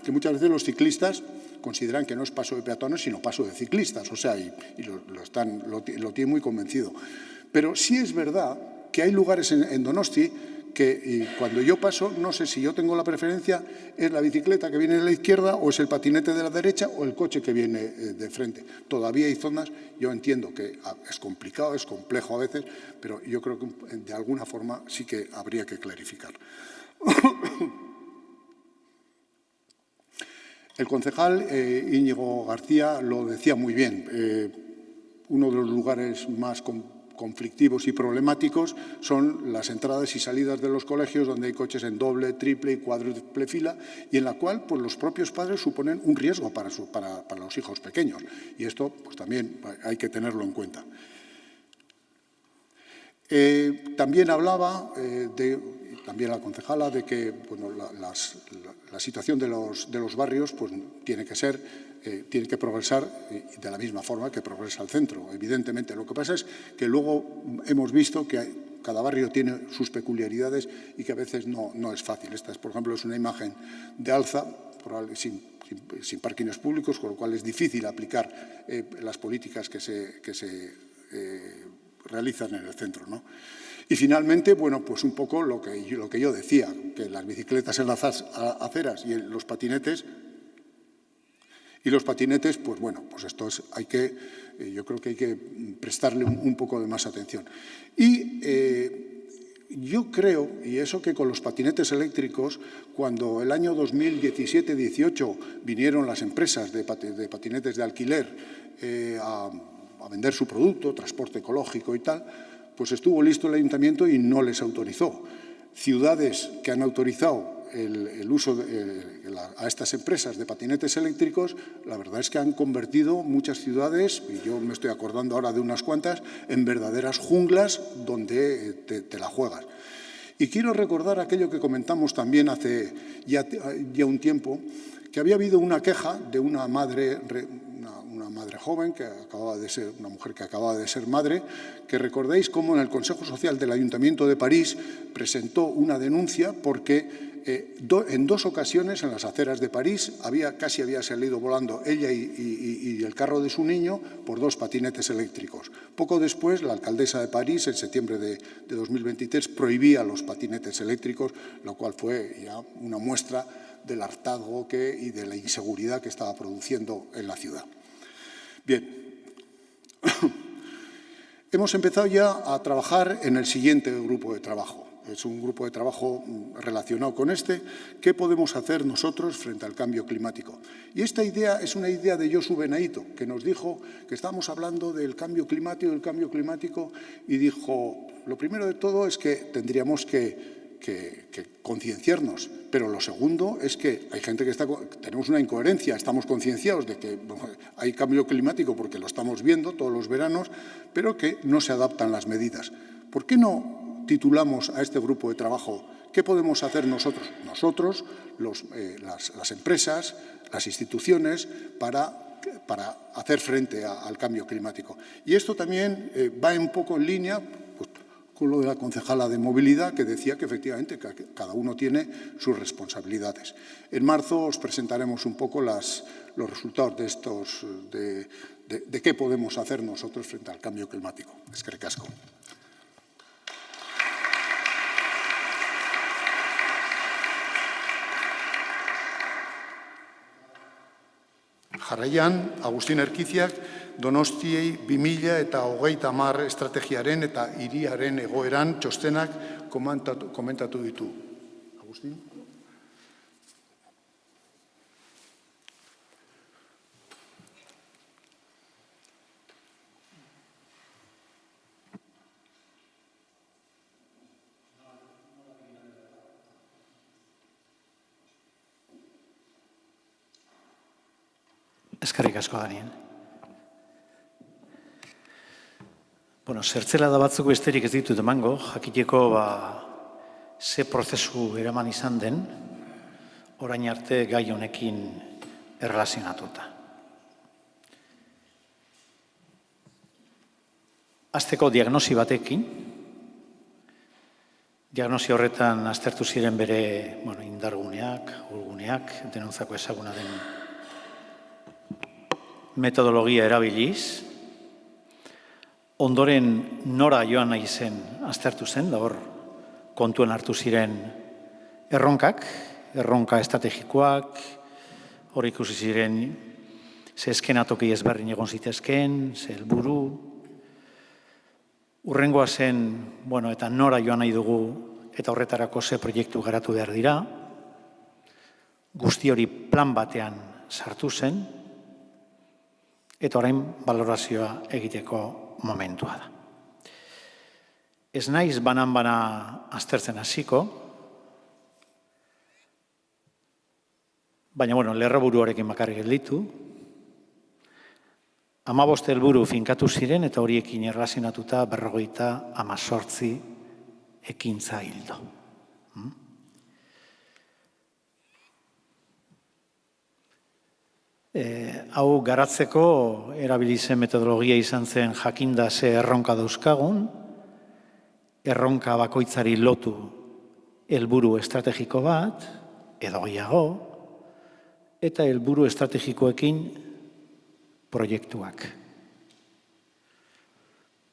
que muchas veces los ciclistas consideran que no es paso de peatones, sino paso de ciclistas, o sea, y lo tienen muy convencido. Pero sí es verdad que hay lugares en Donosti que cuando yo paso, no sé si yo tengo la preferencia, es la bicicleta que viene de la izquierda o es el patinete de la derecha o el coche que viene de frente. Todavía hay zonas, yo entiendo que es complicado, es complejo a veces, pero yo creo que de alguna forma sí que habría que clarificar. El concejal Íñigo García lo decía muy bien. Uno de los lugares más conflictivos y problemáticos son las entradas y salidas de los colegios donde hay coches en doble, triple y cuádruple fila y en la cual pues, los propios padres suponen un riesgo para los hijos pequeños. Y esto pues, también hay que tenerlo en cuenta. También hablaba, también la concejala, de que bueno, la situación de los barrios pues, tiene que progresar de la misma forma que progresa el centro, evidentemente. Lo que pasa es que luego hemos visto que cada barrio tiene sus peculiaridades y que a veces no es fácil. Esta, por ejemplo, es una imagen de Alza, sin parkings públicos, con lo cual es difícil aplicar las políticas que se realizan en el centro, ¿no? Y finalmente, bueno, pues un poco lo que yo decía, que las bicicletas en las aceras y los patinetes, pues bueno, pues esto yo creo que hay que prestarle un poco de más atención. Y yo creo, y eso que con los patinetes eléctricos, cuando el año 2017-18 vinieron las empresas de patinetes de alquiler a vender su producto, transporte ecológico y tal, pues estuvo listo el ayuntamiento y no les autorizó. Ciudades que han autorizado el uso a estas empresas de patinetes eléctricos, la verdad es que han convertido muchas ciudades, y yo me estoy acordando ahora de unas cuantas, en verdaderas junglas donde te la juegas. Y quiero recordar aquello que comentamos también hace ya un tiempo, que había habido una queja de una madre joven, una mujer que acababa de ser madre, que recordéis cómo en el Consejo Social del Ayuntamiento de París presentó una denuncia porque en 2 ocasiones en las aceras de París casi había salido volando ella y el carro de su niño por 2 patinetes eléctricos. Poco después, la alcaldesa de París, en septiembre de 2023, prohibía los patinetes eléctricos, lo cual fue ya una muestra del hartazgo y de la inseguridad que estaba produciendo en la ciudad. Bien, hemos empezado ya a trabajar en el siguiente grupo de trabajo. Es un grupo de trabajo relacionado con este. ¿Qué podemos hacer nosotros frente al cambio climático? Y esta idea es una idea de Josu Benaito, que nos dijo que estábamos hablando del cambio climático, y dijo, lo primero de todo es que tendríamos que concienciarnos, pero lo segundo es que hay gente tenemos una incoherencia, estamos concienciados de que hay cambio climático porque lo estamos viendo todos los veranos, pero que no se adaptan las medidas. ¿Por qué no titulamos a este grupo de trabajo qué podemos hacer nosotros? Nosotros, las empresas, las instituciones, para hacer frente al cambio climático. Y esto también va un poco en línea con lo de la concejala de movilidad, que decía que efectivamente cada uno tiene sus responsabilidades. En marzo os presentaremos un poco los resultados de qué podemos hacer nosotros frente al cambio climático. Eskerrik asko. Jarraian, Agustin Erkiziak Donostiei 2030 estrategiaren eta hiriaren egoeran txostenak komentatu ditu. Agustin? Eskerrik asko, Daniel. Bueno, zertzela da batzuk besterik ez ditut emango, jakiteko ze prozesu eraman izan den, orain arte gai honekin erlazionatuta. Hasteko diagnosi batekin, diagnosi horretan aztertu ziren bere indarguneak, ahulguneak, denontzako ezaguna den metodologia erabiliz, ondoren nora joan nahi zen aztertu zen, da hor kontuen hartu ziren erronka estrategikoak, hor ikusi ziren ze eskenatoki ezberdin egon zitezkeen, ze helburu. Urrengoa zen, eta nora joan nahi dugu eta horretarako ze proiektu garatu behar dira. Guzti hori plan batean sartu zen, eta orain balorazioa egiteko momentua da. Ez naiz banan-bana aztertzen hasiko, baina, lerroburuarekin bakarrik gelditu. 15 helburu finkatu ziren eta horiekin erlazionatuta 58 ekintza ildo. Hau garatzeko erabili zen metodologia izan zen jakinda ze erronka dauzkagun, erronka bakoitzari lotu helburu estrategiko bat, edo gehiago, eta helburu estrategikoekin proiektuak.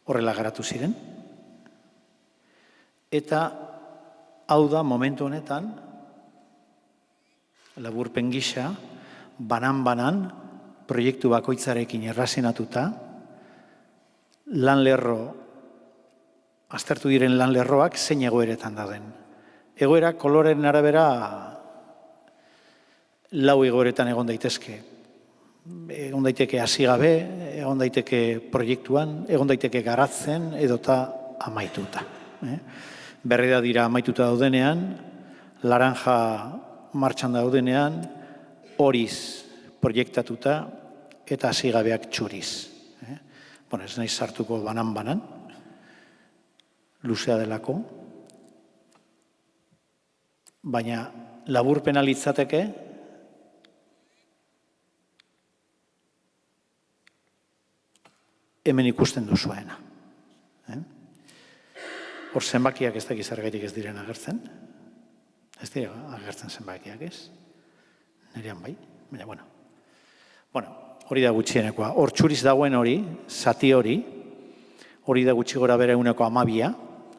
Horrela garatu ziren. Eta hau da momentu honetan, laburpen gisa, banan-banan proiektu bakoitzarekin erlazionatuta, aztertu diren lan lerroak zein egoeretan dauden. Egoera koloren arabera 4 egoeretan egon daitezke. Egon daiteke hasi gabe, egon daiteke proiektuan, egon daiteke garatzen edota amaituta. Berreda dira amaituta daudenean, laranja martxan daudenean, horiz proiektatuta eta hasi gabeak txuriz. Ez naiz sartuko banan-banan, luzea delako, baina laburpena litzateke, hemen ikusten duzuena. Hor zenbakiak ez dakiz zergaitik ez diren agertzen. Ez dira agertzen zenbakiak ez. Nerean bai, baina hori da gutxienekoa. Hor txuriz dagoen hori, zati hori da gutxi gora bere 12,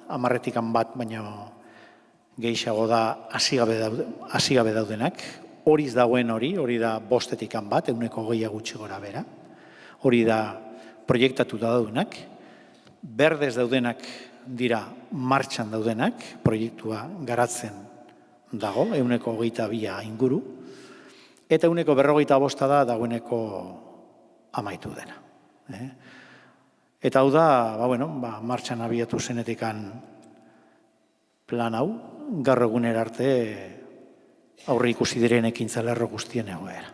10 bat, baina gehiago da hasi gabe daudenak. Horiz dagoen hori da 5 bat, 120 gutxi gora bera. Hori da proiektatuta daudenak, berdez daudenak dira martxan daudenak, proiektua garatzen dago, 122 inguru, eta 145 da dagoeneko amaitu dena. Eta hau da, martxan abiatu zenetikan plan hau, gaur egunera arte aurre ikusi diren ekintza lerro guztien egoera.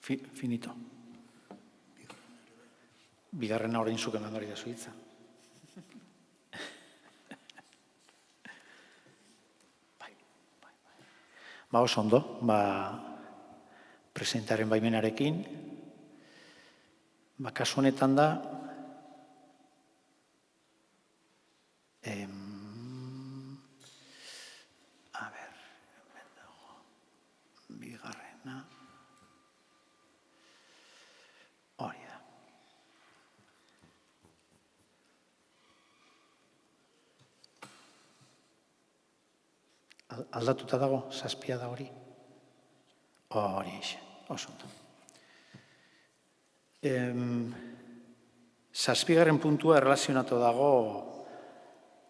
Finito. Bigarrena orain zuk eman hori da zuitza. Oso ondo, presidentaren baimenarekin, kasu honetan da, bigarrena, hori da. Aldatuta dago, 7 da hori. Hori eixe, oso ondo. 7. puntua erlazionatu dago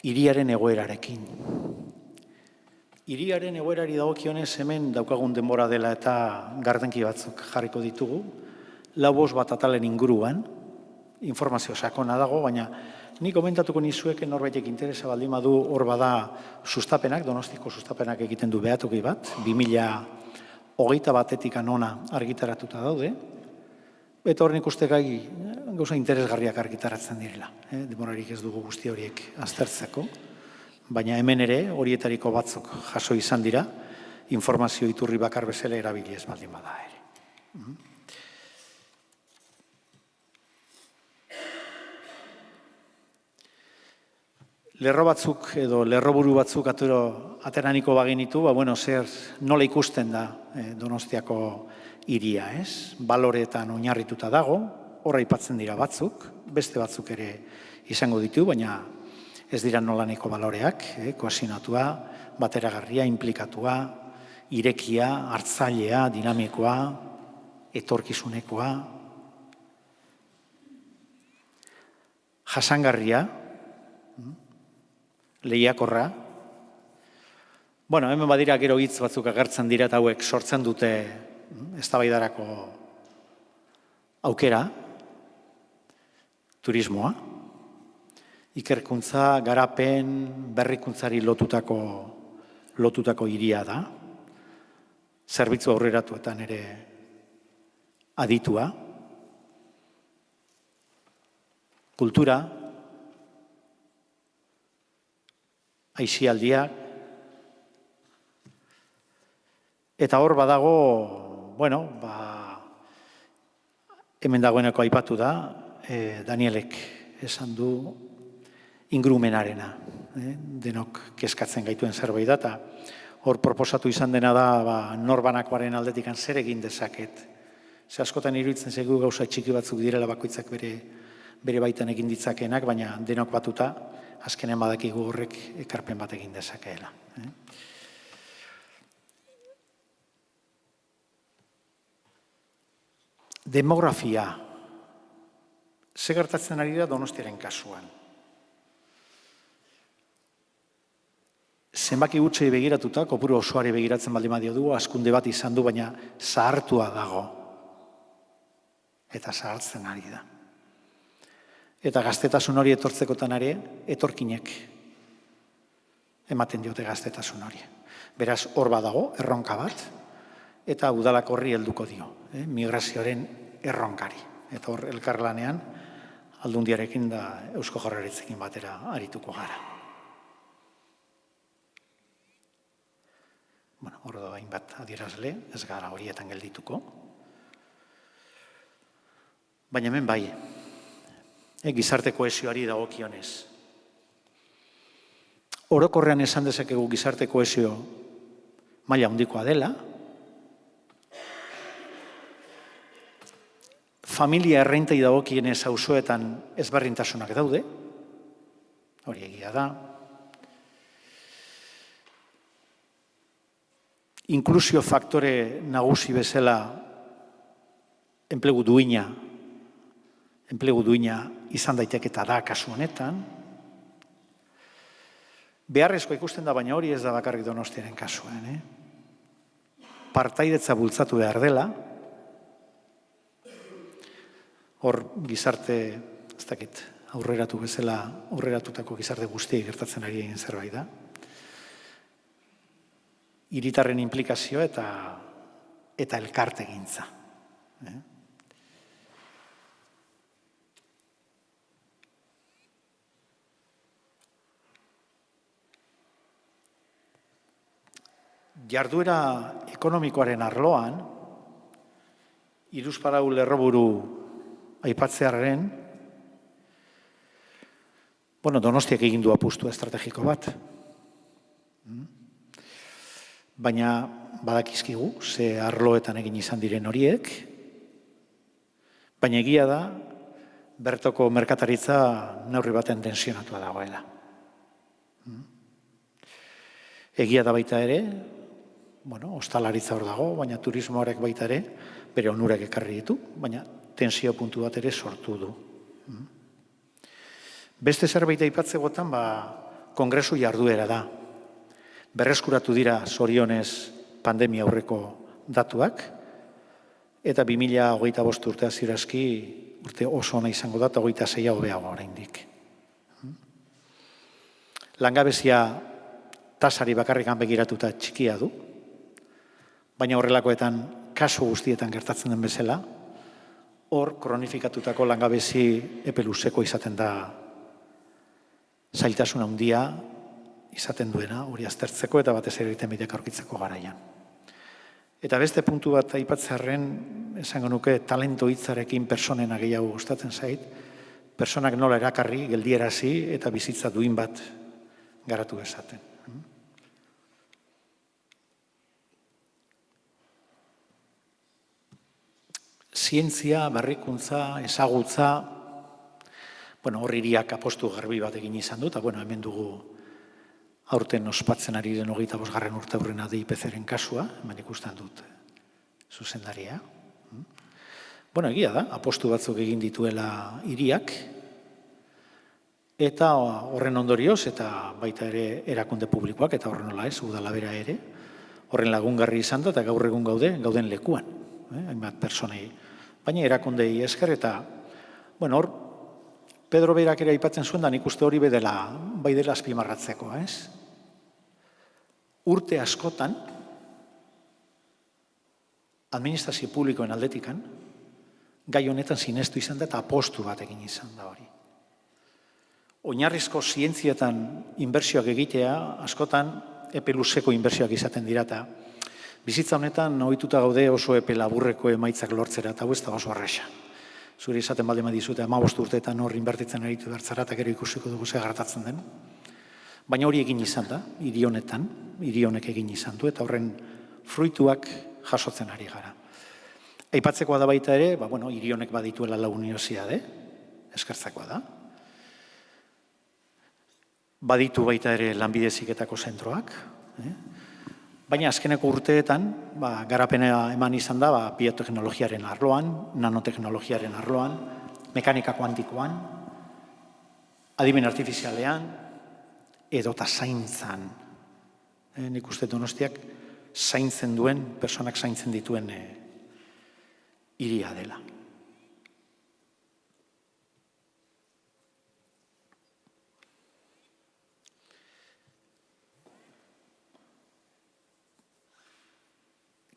hiriaren egoerarekin. Hiriaren egoerari dagokionez hemen daukagun denbora dela eta gardenki batzuk jarriko ditugu. 4-5 bat atalen inguruan, informazio sakona dago, baina nik komentatuko nizuek norbaitek interesa baldin badu hor bada sustapenak, Donostiko sustapenak egiten du behatoki bat, 2021 anona argitaratuta daude, eta horren ikuste gai gauza interesgarriak argitaratzen direla. Demorarik ez dugu guzti horiek aztertzeko, baina hemen ere horietariko batzuk jaso izan dira, informazio iturri bakar bezala erabili ez baldin bada ere. Lerro batzuk edo lerroburu batzuk ateraniko bagenitu, nola ikusten da Donostiako hiria, ez? Baloreetan oinarrituta dago, hor aipatzen dira batzuk, beste batzuk ere izango ditu, baina ez dira nolaneko baloreak, kohesionatua, bateragarria, inplikatua, irekia, hartzailea, dinamikoa, etorkizunekoa, jasangarria, lehiakorra. Bueno, hemen badira gero hitz batzuk agertzen dira eta hauek sortzen dute eztabaidarako aukera, turismoa, ikerkuntza, garapen, berrikuntzari lotutako hiria da, zerbitzu aurreratuetan ere aditua, kultura, aisialdia, eta hor badago, bueno, hemen dagoeneko aipatu da, Danielek esan du ingurumenarena, denok kezkatzen gaituen zerbait da, eta hor proposatu izan dena da, norbanakoaren aldetik zer egin dezaket. Ze askotan iruditzen zaigu gauza txiki batzuk direla bakoitzak bere baitan egin ditzakenak, baina denok batuta, azkenen badakigu horrek ekarpen bat egin dezakeela. Demografia. Ze gertatzen ari da Donostiaren kasuan? Zenbaki gutxei begiratuta, kopuru osoari begiratzen baldin badio du, hazkunde bat izan du, baina zahartua dago. Eta zahartzen ari da. Eta gaztetasun hori etortzekotan ere, etorkinek ematen diote gaztetasun hori. Beraz, hor badago, erronka bat, eta udalak horri helduko dio, migrazioaren erronkari. Eta hor, elkarlanean, Aldundiarekin da Eusko Jaurlaritzekin batera arituko gara. Bueno, hor da hainbat adierazle, ez gara horietan geldituko. Baina hemen bai, gizarte kohesioari dagokionez. Orokorrean esan dezakegu gizarte kohesio maila handikoa dela, familia errentei dagokienez auzoetan ezberdintasunak daude, hori egia da. Inklusio faktore nagusi bezala enplegu duina izan daiteke eta da kasu honetan. Beharrezko ikusten da, baina hori ez da bakarrik Donostiaren kasuan. Partaidetza bultzatu behar dela, hor gizarte, ez dakit, aurreratu bezala, aurreratutako gizarte guztiei gertatzen ari egin zerbait da. Hiritarren implikazio eta elkartegintza. Jarduera ekonomikoaren arloan, hiruzpalau lerroburu aipatzearren, Donostiak egin du apustu estrategiko bat. Baina badakizkigu, ze arloetan egin izan diren horiek, baina egia da, bertoko merkataritza neurri baten tensionatua dagoela. Egia da baita ere, ostalaritza hor dago, baina turismoarek baita ere, bere onurak ekarri ditu, baina tensio puntu bat ere sortu du. Beste zerbait aipatzegotan, kongresu jarduera da. Berreskuratu dira zorionez pandemia aurreko datuak, eta 2025 urtea zirazki urte oso ona izango da, eta 26 hobeago oraindik. Langabezia tasari bakarrikan begiratuta txikia du, baina horrelakoetan kasu guztietan gertatzen den bezala, hor kronifikatutako langabezi epe luzeko izaten da zailtasun handia izaten duena, hori aztertzeko eta batez ere irtenbideak aurkitzeko garaian. Eta beste puntu bat aipatzearren, esango nuke talento hitzarekin personena gehiago gustatzen zait, personak nola erakarri, geldierazi eta bizitza duin bat garatu esaten. zientzia, berrikuntza, ezagutza, hor hiriak apostu garbi bat egin izan du, eta hemen dugu aurten ospatzen ari den 25. urteurrena DIPC-ren kasua, hemen ikusten dut zuzendaria. Egia da, apostu batzuk egin dituela hiriak, eta horren ondorioz, eta baita ere erakunde publikoak, eta horren nola ez, udala bera ere, horren lagungarri izan da, eta gaur egun gauden lekuan, hainbat personei. Baina erakundei esker, eta, hor, Pedro berak ere aipatzen zuen, da nik uste hori bai dela azpimarratzeko, ez? Urte askotan, administrazio publikoen aldetikan, gai honetan sinestu izan da eta apostu bat egin izan da hori. Oinarrizko zientzietan inbertsioak egitea, askotan epe luzeko inbertsioak izaten dira, eta bizitza honetan ohituta gaude oso epe laburreko emaitzak lortzera, eta ez da oso arresa. Zure izaten baldin badizute 15 urteetan hor inbertitzen aritu bertzara, eta gero ikusiko dugu ze gertatzen den. Baina hori egin izan da, hiri honetan, hiri honek egin izan du, eta horren fruituak jasotzen ari gara. Aipatzekoa da baita ere, hiri honek badituela 4 unibertsitate, eskertzekoa da. Baditu baita ere lanbide heziketako zentroak, baina azkeneko urteetan garapena eman izan da bioteknologiaren arloan, nanoteknologiaren arloan, mekanika kuantikoan, adimen artifizialean, edota zaintzan. Nik uste Donostiak zaintzen duen, personak zaintzen dituen hiria dela.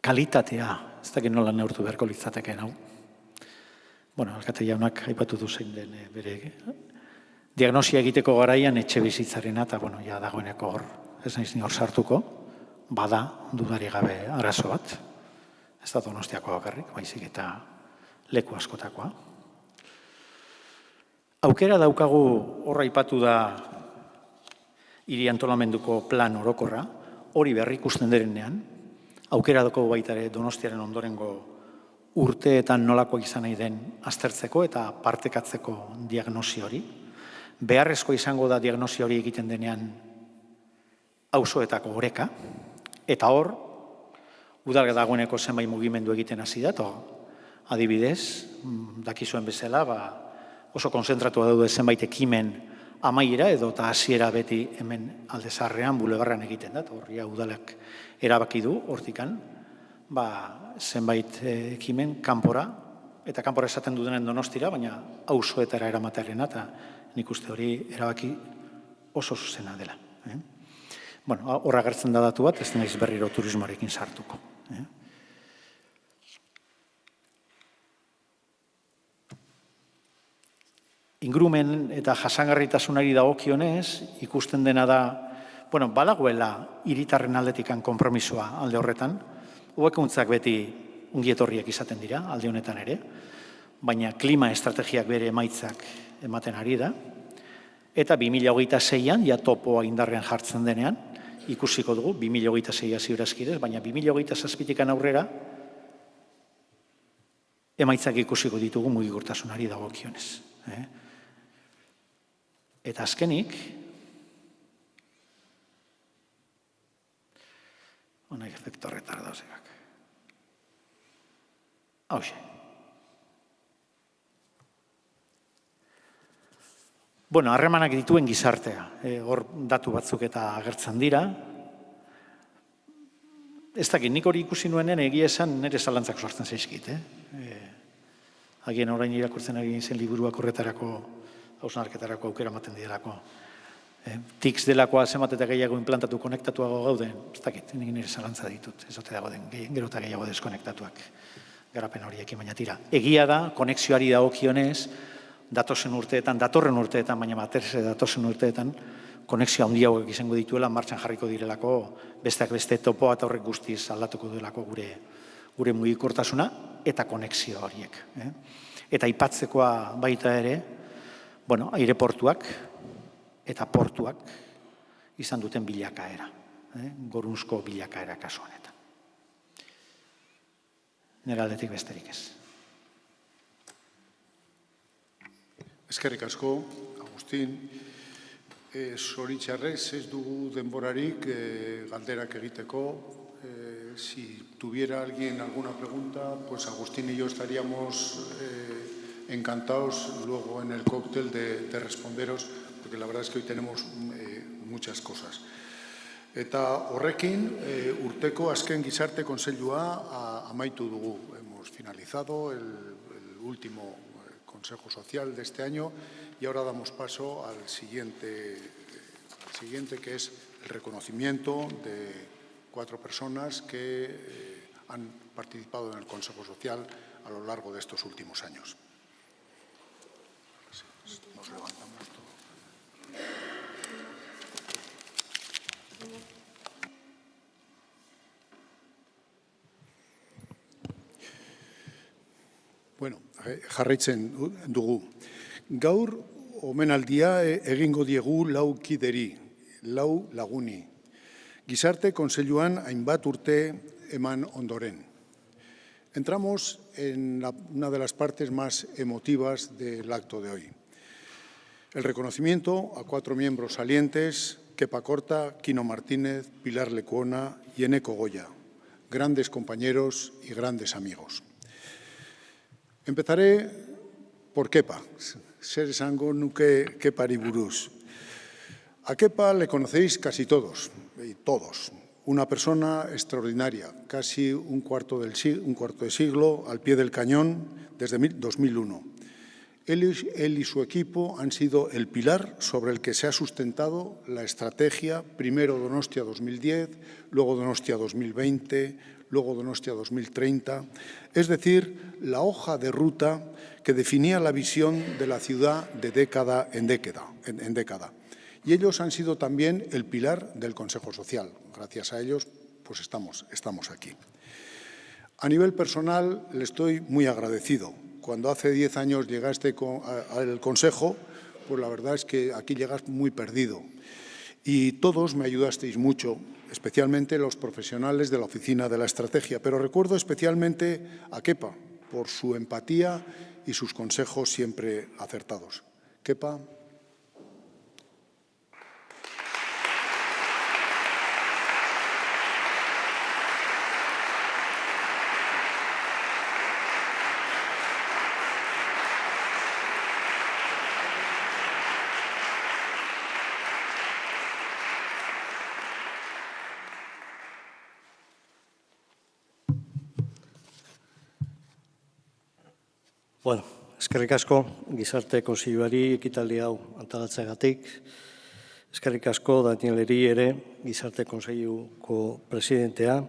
Kalitatea, ez dakit nola neurtu beharko litzatekeen hau. Alkate jaunak aipatu du zein den bere diagnosia egiteko garaian etxe bizitzarena, eta dagoeneko hor, ez naiz ni hor sartuko, bada dudari gabe arazo bat, ez da Donostiakoa bakarrik, baizik eta leku askotakoa. Aukera daukagu horra aipatu da hiri antolamenduko plan orokorra, hori berrikusten direnean, aukera daukagu baita ere Donostiaren ondorengo urteetan nolako izan nahi den aztertzeko eta partekatzeko diagnosi hori. Beharrezko izango da diagnosi hori egiten denean auzoetako oreka, eta hor, udal dagoeneko zenbait mugimendu egiten hasi da, adibidez, dakizuen bezala, oso konzentratua daude zenbait ekimen amaiera edo eta hasiera beti hemen Alde Zaharrean, bulebarrean egiten da, horria udalak erabaki du, hortikan, zenbait ekimen kanpora, eta kanpora esaten dudenen Donostira, baina auzoetara eramatearena, eta nik uste hori erabaki oso zuzena dela. Horra agertzen da datu bat, ez naiz berriro turismoarekin sartuko. Ingurumen eta jasangarritasunari dagokionez, ikusten dena da, badagoela hiritarren aldetikan konpromisoa alde horretan, hobekuntzak beti ongietorriak izaten dira, alde honetan ere, baina klima estrategiak bere emaitzak ematen ari da, eta 2026an, ja topoa indarrean jartzen denean, ikusiko dugu, 2026a ziurazkidez, baina 2027an aurrera, emaitzak ikusiko ditugu mugigurtasunari dagokionez. Eta azkenik, honek efektu retardauzekak. Hauxe. Harremanak dituen gizartea. Hor datu batzuk eta agertzen dira. Ez dakit, nik hori ikusi nuenen egia esan nire zalantzak sortzen zaizkit. Agien orain irakurtzen ari zen liburuak horretarako, hausnarketarako aukera ematen direlako. TICS delakoa zenbat eta gehiago implantatu konektatuago gauden, ez dakit, nire zalantza ditut, ez ote dago den, gero eta gehiago deskonektatuak garapen horiekin, baina tira. Egia da, konexioari dagokionez, datorren urteetan, baina batez datorren urteetan, konexio handiagoak izango dituela, martxan jarriko direlako, besteak beste topoa eta horrek guztiz aldatuko duelako gure mugikortasuna eta konexio horiek. Eta aipatzekoa baita ere, aireportuak eta portuak izan duten bilakaera, gorunzko bilakaera kasu honetan. Nire aldetik besterik ez. Eskerrik asko, Agustin. Zoritxarrez ez dugu denborarik galderak egiteko. Si tuviera alguien alguna pregunta, pues Agustín y yo estaríamos encantados luego en el cóctel de responderos, porque la verdad es que hoy tenemos muchas cosas. Eta horrekin, urteko azken gizarte kontseilua amaitu dugu. Hemos finalizado el último Consejo Social de este año y ahora damos paso al siguiente que es el reconocimiento de 4 personas que han participado en el Consejo Social a lo largo de estos últimos años. Nos levantamos todo. Bueno, jarraitzen dugu. Gaur omenaldia egingo diegu 4 kideri, 4 laguni. Gizarte Kontseiluan hainbat urte eman ondoren. Entramos en una de las partes más emotivas del acto de hoy. El reconocimiento a 4 miembros salientes, Kepa Korta, Quino Martínez, Pilar Lecuona y Eneko Goya, grandes compañeros y grandes amigos. Empezaré por Kepa, zer esango nuke Kepari buruz. A Kepa le conocéis casi todos, una persona extraordinaria, casi un cuarto de siglo al pie del cañón desde 2001. Él y su equipo han sido el pilar sobre el que se ha sustentado la estrategia, primero Donostia 2010, luego Donostia 2020, luego Donostia 2030, es decir, la hoja de ruta que definía la visión de la ciudad de década en década. Y ellos han sido también el pilar del Consejo Social. Gracias a ellos, pues estamos aquí. A nivel personal, le estoy muy agradecido. Cuando hace 10 años llegaste al Consejo, pues la verdad es que aquí llegas muy perdido. Y todos me ayudasteis mucho, especialmente los profesionales de la Oficina de la Estrategia. Pero recuerdo especialmente a Kepa, por su empatía y sus consejos siempre acertados. Kepa. Bueno, eskerrik asko Gizarte Kontseiluari ekitaldi hau antolatzeagatik. Eskerrik asko Danieleri ere Gizarte Kontseiluko presidentea.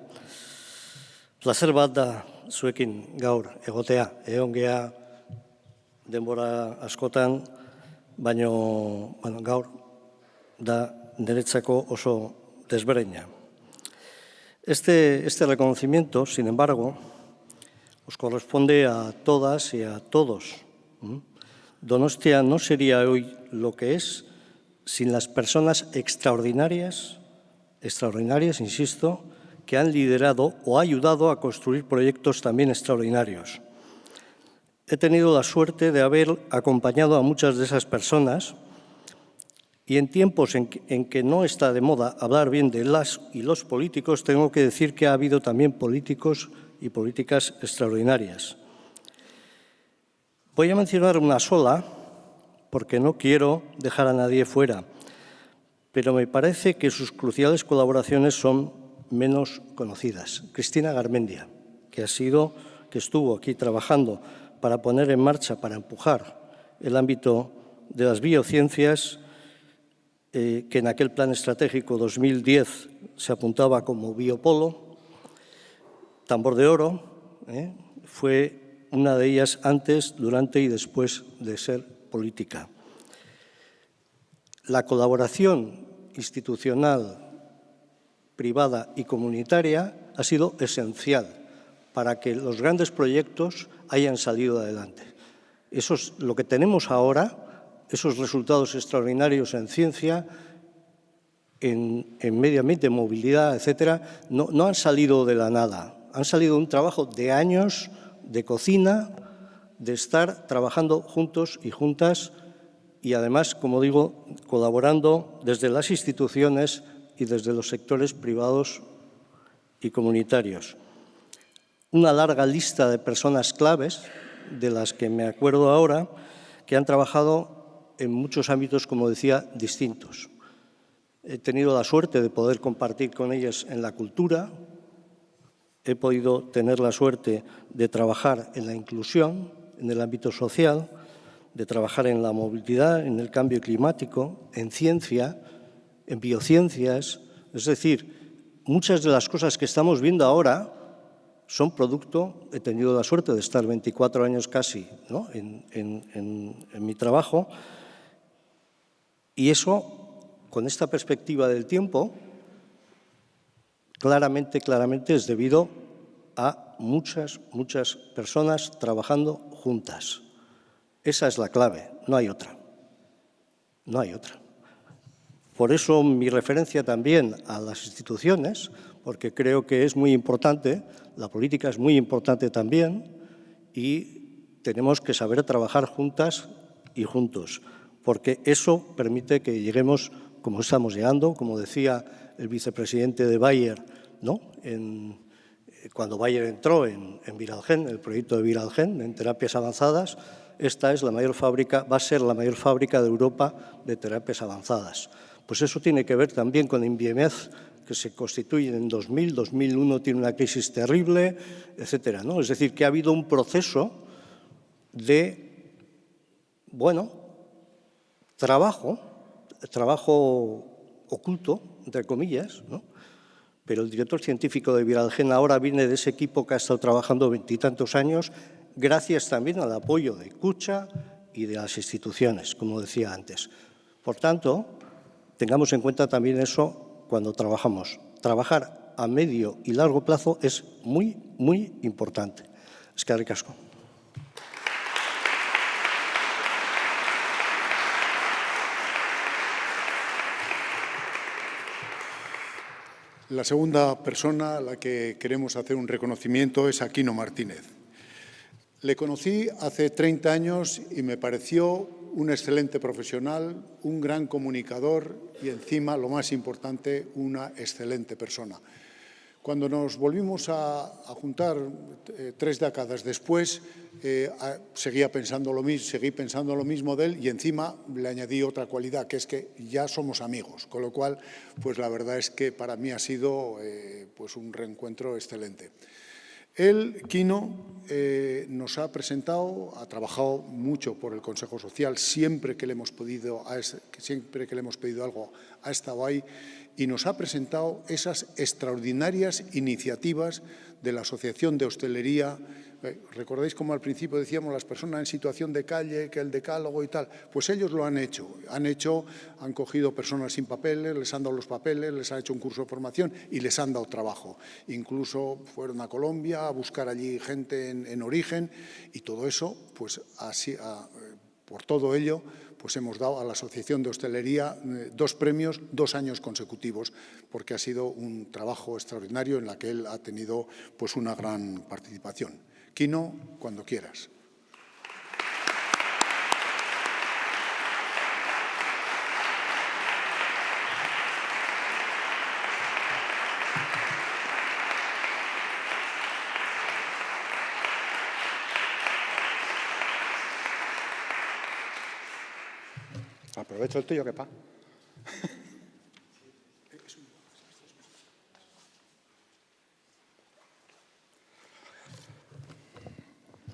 Plazer bat da zuekin gaur egotea. Egon gea denbora askotan, baino gaur da niretzako oso desberdina. Este reconocimiento, sin embargo, os corresponde a todas y a todos. Donostia no sería hoy lo que es sin las personas extraordinarias, insisto, que han liderado o ayudado a construir proyectos también extraordinarios. He tenido la suerte de haber acompañado a muchas de esas personas y en tiempos en que no está de moda hablar bien de las y los políticos, tengo que decir que ha habido también políticos y políticas extraordinarias. Voy a mencionar una sola, porque no quiero dejar a nadie fuera, pero me parece que sus cruciales colaboraciones son menos conocidas. Cristina Garmendia, que estuvo aquí trabajando para poner en marcha, para empujar el ámbito de las biociencias, que en aquel plan estratégico 2010 se apuntaba como biopolo. Tambor de Oro, fue una de ellas antes, durante y después de ser política. La colaboración institucional, privada y comunitaria ha sido esencial para que los grandes proyectos hayan salido adelante. Eso es lo que tenemos ahora, esos resultados extraordinarios en ciencia, en medio ambiente, en movilidad, etcétera, no han salido de la nada. Han salido de un trabajo de años de cocina, de estar trabajando juntos y juntas y además, como digo, colaborando desde las instituciones y desde los sectores privados y comunitarios. Una larga lista de personas claves, de las que me acuerdo ahora, que han trabajado en muchos ámbitos, como decía, distintos. He tenido la suerte de poder compartir con ellas en la cultura, he podido tener la suerte de trabajar en la inclusión, en el ámbito social, de trabajar en la movilidad, en el cambio climático, en ciencia, en biociencias. Es decir, muchas de las cosas que estamos viendo ahora son producto, he tenido la suerte de estar 24 años casi, ¿no?, en mi trabajo, y eso, con esta perspectiva del tiempo, claramente es debido a muchas personas trabajando juntas. Esa es la clave, no hay otra. No hay otra. Por eso mi referencia también a las instituciones, porque creo que es muy importante, la política es muy importante también, y tenemos que saber trabajar juntas y juntos, porque eso permite que lleguemos como estamos llegando, como decía el vicepresidente de Bayer, ¿no?, cuando Bayer entró en Viralgen, el proyecto de Viralgen, en terapias avanzadas. Esta es la mayor fábrica, va a ser la mayor fábrica de Europa de terapias avanzadas. Pues eso tiene que ver también con Inbiemed, que se constituye en 2000, 2001 tiene una crisis terrible, etcétera, ¿no? Es decir, que ha habido un proceso de, bueno, trabajo oculto, entre comillas, ¿no? Pero el director científico de Viralgen ahora viene de ese equipo que ha estado trabajando 20 y tantos años, gracias también al apoyo de Kutxa y de las instituciones, como decía antes. Por tanto, tengamos en cuenta también eso cuando trabajamos. Trabajar a medio y largo plazo es muy importante. Eskerrik asko. La segunda persona a la que queremos hacer un reconocimiento es a Quino Martínez. Le conocí hace 30 años y me pareció un excelente profesional, un gran comunicador y encima, lo más importante, una excelente persona. Cuando nos volvimos a juntar 3 décadas después, seguí pensando lo mismo de él y encima le añadí otra cualidad, que es que ya somos amigos, con lo cual, pues la verdad es que para mí ha sido pues un reencuentro excelente. Él, Quino, nos ha presentado, ha trabajado mucho por el Consejo Social, siempre que le hemos pedido algo ha estado ahí, y nos ha presentado esas extraordinarias iniciativas de la Asociación de Hostelería. ¿Recordáis cómo al principio decíamos las personas en situación de calle, que el decálogo y tal? Pues ellos lo han hecho. Han cogido personas sin papeles, les han dado los papeles, les han hecho un curso de formación y les han dado trabajo. Incluso fueron a Colombia a buscar allí gente en origen y todo eso, pues así, por todo ello, pues hemos dado a la Asociación de Hostelería 2 premios 2 años consecutivos, porque ha sido un trabajo extraordinario en la que él ha tenido pues una gran participación. Quino, cuando quieras. Aprovecho el tuyo, Kepa.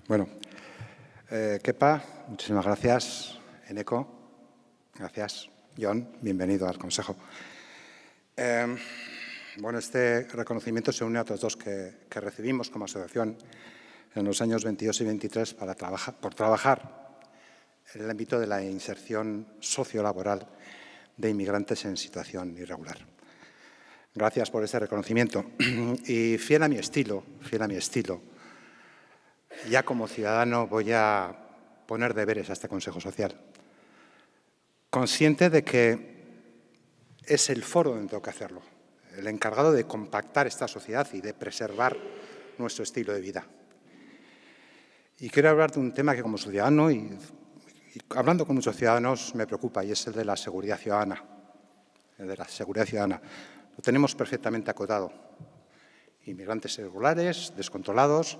Bueno, Kepa, muchísimas gracias. Eneko, gracias. Jon, bienvenido al Consejo. Bueno, este reconocimiento se une a otros 2 que recibimos como asociación en los años 22 y 23 por trabajar en el ámbito de la inserción sociolaboral de inmigrantes en situación irregular. Gracias por ese reconocimiento. Y fiel a mi estilo, ya como ciudadano voy a poner deberes a este Consejo Social, consciente de que es el foro donde tengo que hacerlo, el encargado de compactar esta sociedad y de preservar nuestro estilo de vida. Y quiero hablar de un tema que como ciudadano y y hablando con muchos ciudadanos me preocupa, y es el de la seguridad ciudadana. El de la seguridad ciudadana. Lo tenemos perfectamente acotado. Inmigrantes irregulares, descontrolados,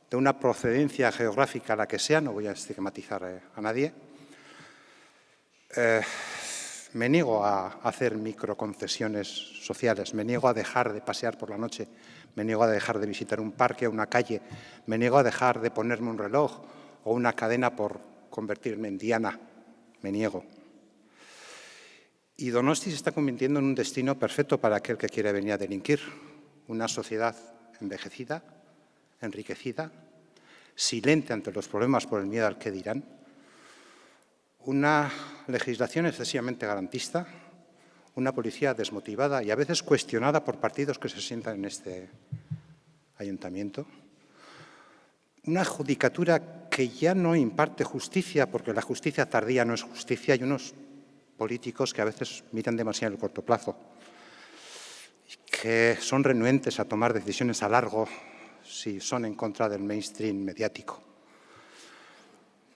de una procedencia geográfica la que sea, no voy a estigmatizar a nadie. Me niego a hacer microconcesiones sociales, me niego a dejar de pasear por la noche, me niego a dejar de visitar un parque o una calle, me niego a dejar de ponerme un reloj o una cadena por convertirme en Diana, me niego. Y Donosti se está convirtiendo en un destino perfecto para aquel que quiere venir a delinquir. Una sociedad envejecida, enriquecida, silente ante los problemas por el miedo al que dirán, una legislación excesivamente garantista, una policía desmotivada y a veces cuestionada por partidos que se sientan en este ayuntamiento, una judicatura que ya no imparte justicia, porque la justicia tardía no es justicia, y unos políticos que a veces miran demasiado el corto plazo, que son renuentes a tomar decisiones a largo si son en contra del mainstream mediático.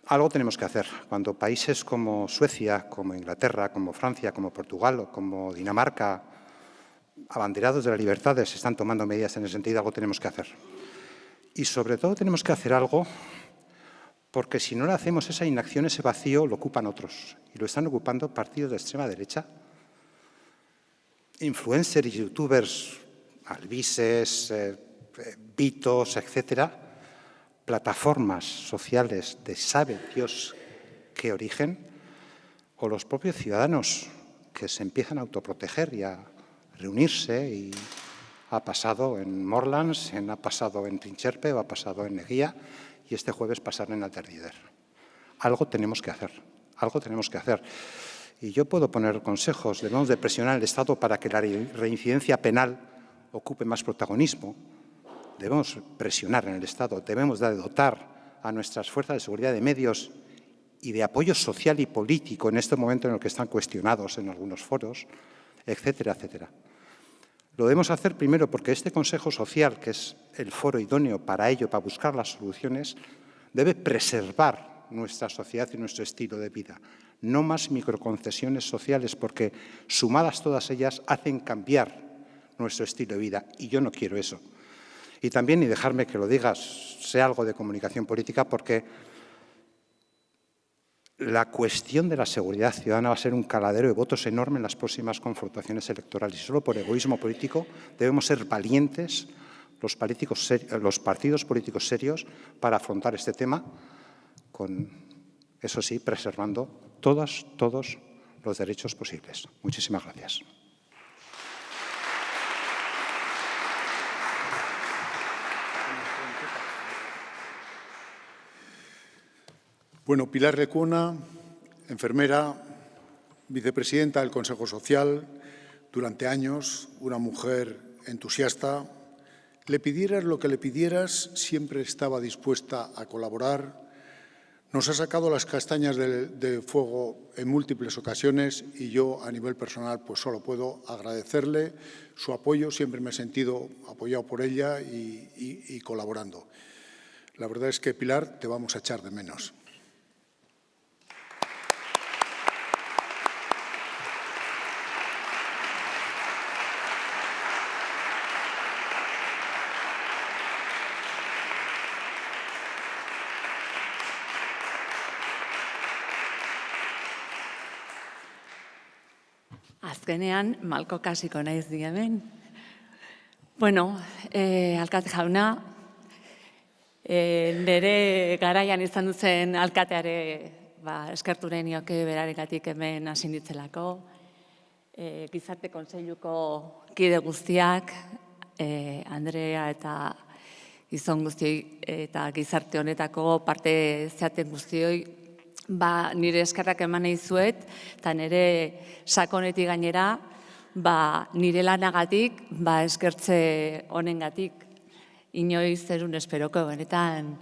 Algo tenemos que hacer. Cuando países como Suecia, como Inglaterra, como Francia, como Portugal o como Dinamarca, abanderados de las libertades, están tomando medidas en ese sentido, algo tenemos que hacer. Y sobre todo tenemos que hacer algo porque si no lo hacemos, esa inacción, ese vacío, lo ocupan otros. Y lo están ocupando partidos de extrema derecha, influencers y youtubers, albises, Vitos, etcétera, plataformas sociales de sabe Dios qué origen, o los propios ciudadanos que se empiezan a autoproteger y a reunirse, y ha pasado en Morlands, ha pasado en Trincherpe, o ha pasado en Eguía, y este jueves pasará en Alderdider. Algo tenemos que hacer, algo tenemos que hacer. Y yo puedo poner consejos, debemos de presionar al Estado para que la reincidencia penal ocupe más protagonismo. Debemos presionar en el Estado, debemos de dotar a nuestras fuerzas de seguridad de medios y de apoyo social y político en este momento en el que están cuestionados en algunos foros, etcétera, etcétera. Lo debemos hacer primero porque este Consejo Social, que es el foro idóneo para ello, para buscar las soluciones, debe preservar nuestra sociedad y nuestro estilo de vida. No más microconcesiones sociales, porque sumadas todas ellas hacen cambiar nuestro estilo de vida, y yo no quiero eso. Y también, y dejarme que lo digas, sé algo de comunicación política, porque la cuestión de la seguridad ciudadana va a ser un caladero de votos enorme en las próximas confrontaciones electorales. Y solo por egoísmo político debemos ser valientes los partidos políticos serios para afrontar este tema con, eso sí, preservando todos los derechos posibles. Muchísimas gracias. Bueno, Pilar Lecuna, enfermera, vicepresidenta del Consejo Social, durante años, una mujer entusiasta. Le pidieras lo que le pidieras, siempre estaba dispuesta a colaborar. Nos ha sacado las castañas de fuego en múltiples ocasiones y yo, a nivel personal, pues solo puedo agradecerle su apoyo. Siempre me he sentido apoyado por ella y colaborando. La verdad es que, Pilar, te vamos a echar de menos. Azkenean, malko kasiko naiz di hemen. Bueno, alkate jauna, nire garaian izan duzen alkateare eskertu nahi nioke berarengatik hemen hasi nitzelako. Gizarte Kontseiluko kide guztiak, Andrea eta gizon guztioi eta gizarte honetako parte zeaten guztioi, nire eskerrak eman nahi zuet, eta nire sakonetik gainera, nire lanagatik, eskertze honengatik, inoiz zerun esperoko, benetan,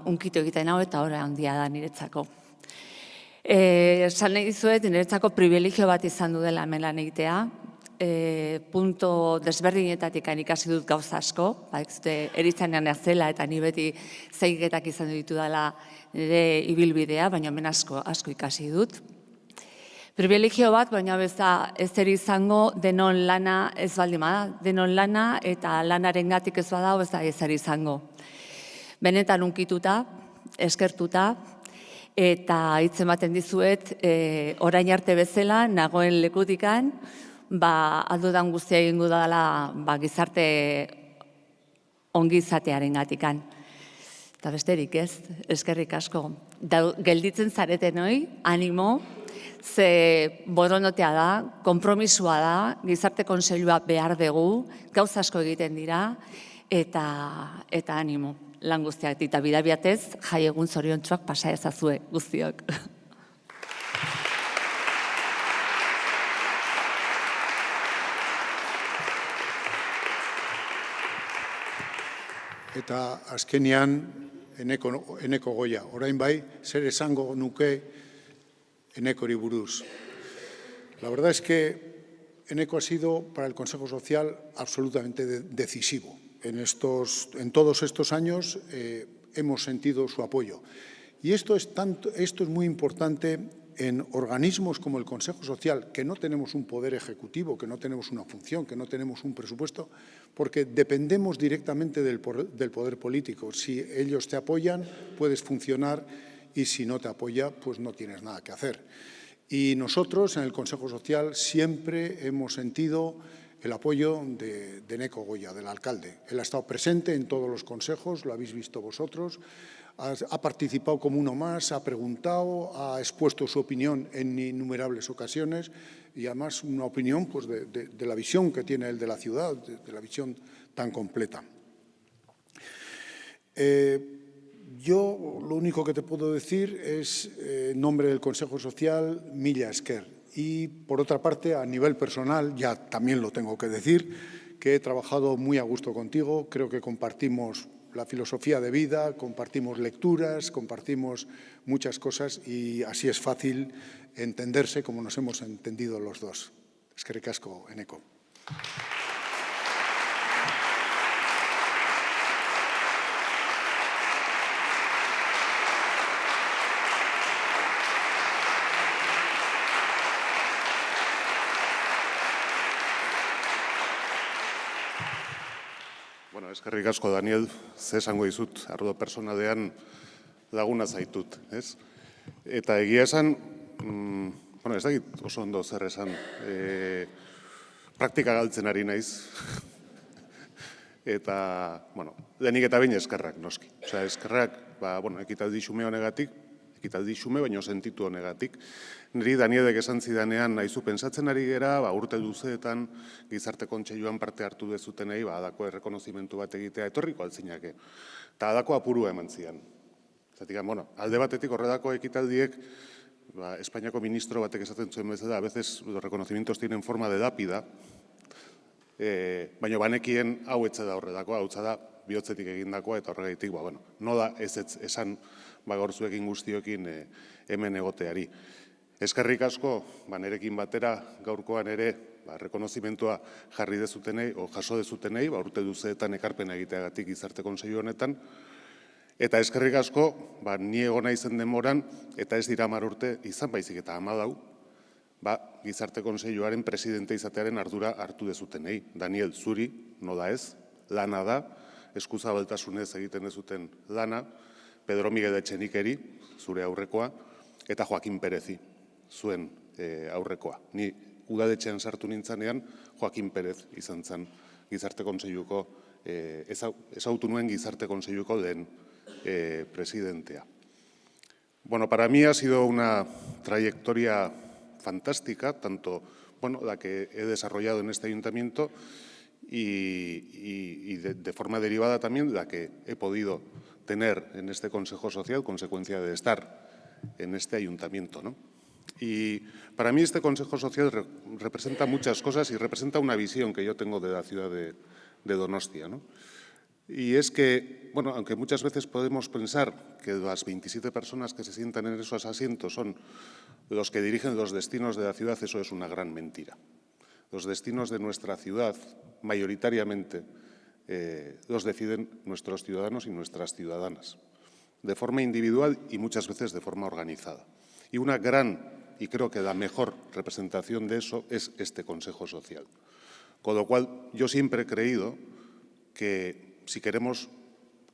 unkitu egiten hau eta hori handia da niretzako. Esan nahi dizuet, niretzako privilegio bat izan du dela hemen lan egitea, punto desberdinetatik ikasi dut gauza asko, eritzanean zela eta ni beti zeiketak izan ditu dela nire ibilbidea, baina hemen asko ikasi dut. Privilegio bat, baina ez ere izango denon lana ez baldin bada, denon lana eta lanarengatik ez badago ez da ez ere izango. Benetan unkituta, eskertuta, eta hitz ematen dizuet, orain arte bezala, nagoen lekutikan, aldudan guztia egingo dela gizarte ongizatearen gatikan. Eta besterik ez, eskerrik asko. Gelditzen zareten hoi, animo, ze borondotea da, konpromisua da, gizarte kontseilua behar dugu, gauza asko egiten dira, eta animo. Lan guztiak eta bidabiatez, jai egun zoriontsuak pasa ezazue guztiok. Eta azkenean, Eneko Goia, orain bai, zer esango nuke Enekori buruz. La verdad es que Eneko ha sido para el Consejo Social absolutamente decisivo. En todos estos años hemos sentido su apoyo. Y esto es muy importante en organismos como el Consejo Social, que no tenemos un poder ejecutivo, que no tenemos una función, que no tenemos un presupuesto, porque dependemos directamente del poder político. Si ellos te apoyan, puedes funcionar, y si no te apoya, pues no tienes nada que hacer. Y nosotros en el Consejo Social siempre hemos sentido el apoyo de Eneko Goia, del alcalde. Él ha estado presente en todos los consejos, lo habéis visto vosotros, ha participado como uno más, ha preguntado, ha expuesto su opinión en innumerables ocasiones y además una opinión pues, de la visión que tiene él de la ciudad, de la visión tan completa. Yo lo único que te puedo decir es, en nombre del Consejo Social, mila esker. Y, por otra parte, a nivel personal, ya también lo tengo que decir, que he trabajado muy a gusto contigo. Creo que compartimos la filosofía de vida, compartimos lecturas, compartimos muchas cosas y así es fácil entenderse como nos hemos entendido los dos. Eskerrik asko, Eneko. Eskerrik asko, Daniel, ze esango dizut, arlo personalean laguna zaitut, ez? Eta egia esan, ez dakit oso ondo zer esan, praktika galtzen ari naiz, eta, denik eta bain eskerrak, noski. Osea, eskerrak, ekitaldi xume honegatik, ekitaldi xume, baino sentitu honegatik. Niri Danielek esan zidanean nahizu pentsatzen ari gera, urte luzeetan gizarte kontseiluan parte hartu dezutenei, adako errekonozimentu bat egitea etorriko altzinake. Eta adako apurua eman zian. Zatik, alde batetik horredako ekitaldiek, Espainiako ministro batek esaten zuen bezala, a veces los reconocimientos tienen forma de lápida, baina banekien hau etze da horredako, hau da bihotzetik egindakoa, eta horregaitik, nola ez esan gaur zuekin guztiokin hemen egoteari. Eskerrik asko, nerekin batera gaurkoan ere rekonozimentua jarri dezutenei, o jaso dezutenei, urte luzeetan ekarpena egiteagatik gizarte kontseilu honetan, eta eskerrik asko, ni egon naizen denboran, eta ez dira 10 urte izan baizik eta 14, gizarte kontseiluaren presidente izatearen ardura hartu dezutenei. Daniel, zuri, nola ez, lana da, eskuzabaltasunez egiten dezuten lana, Pedro Miguel Etxenikeri, zure aurrekoa, eta Joaquin Perezi, zuen aurrekoa. Ni udadetxean sartu nintzanean, Joaquin Perez izan zen gizarte kontseiluko, ezautu nuen gizarte kontseiluko lehen presidentea. Para mí ha sido una trayectoria fantástica, tanto la que he desarrollado en este ayuntamiento y de forma derivada también la que he podido tener en este Consejo Social, consecuencia de estar en este ayuntamiento, ¿no? Y para mí este Consejo Social representa muchas cosas y representa una visión que yo tengo de la ciudad de Donostia, ¿no? Y es que, aunque muchas veces podemos pensar que las 27 personas que se sientan en esos asientos son los que dirigen los destinos de la ciudad, eso es una gran mentira. Los destinos de nuestra ciudad, mayoritariamente, los deciden nuestros ciudadanos y nuestras ciudadanas, de forma individual y muchas veces de forma organizada. Y una gran, y creo que la mejor representación de eso es este Consejo Social. Con lo cual, yo siempre he creído que si queremos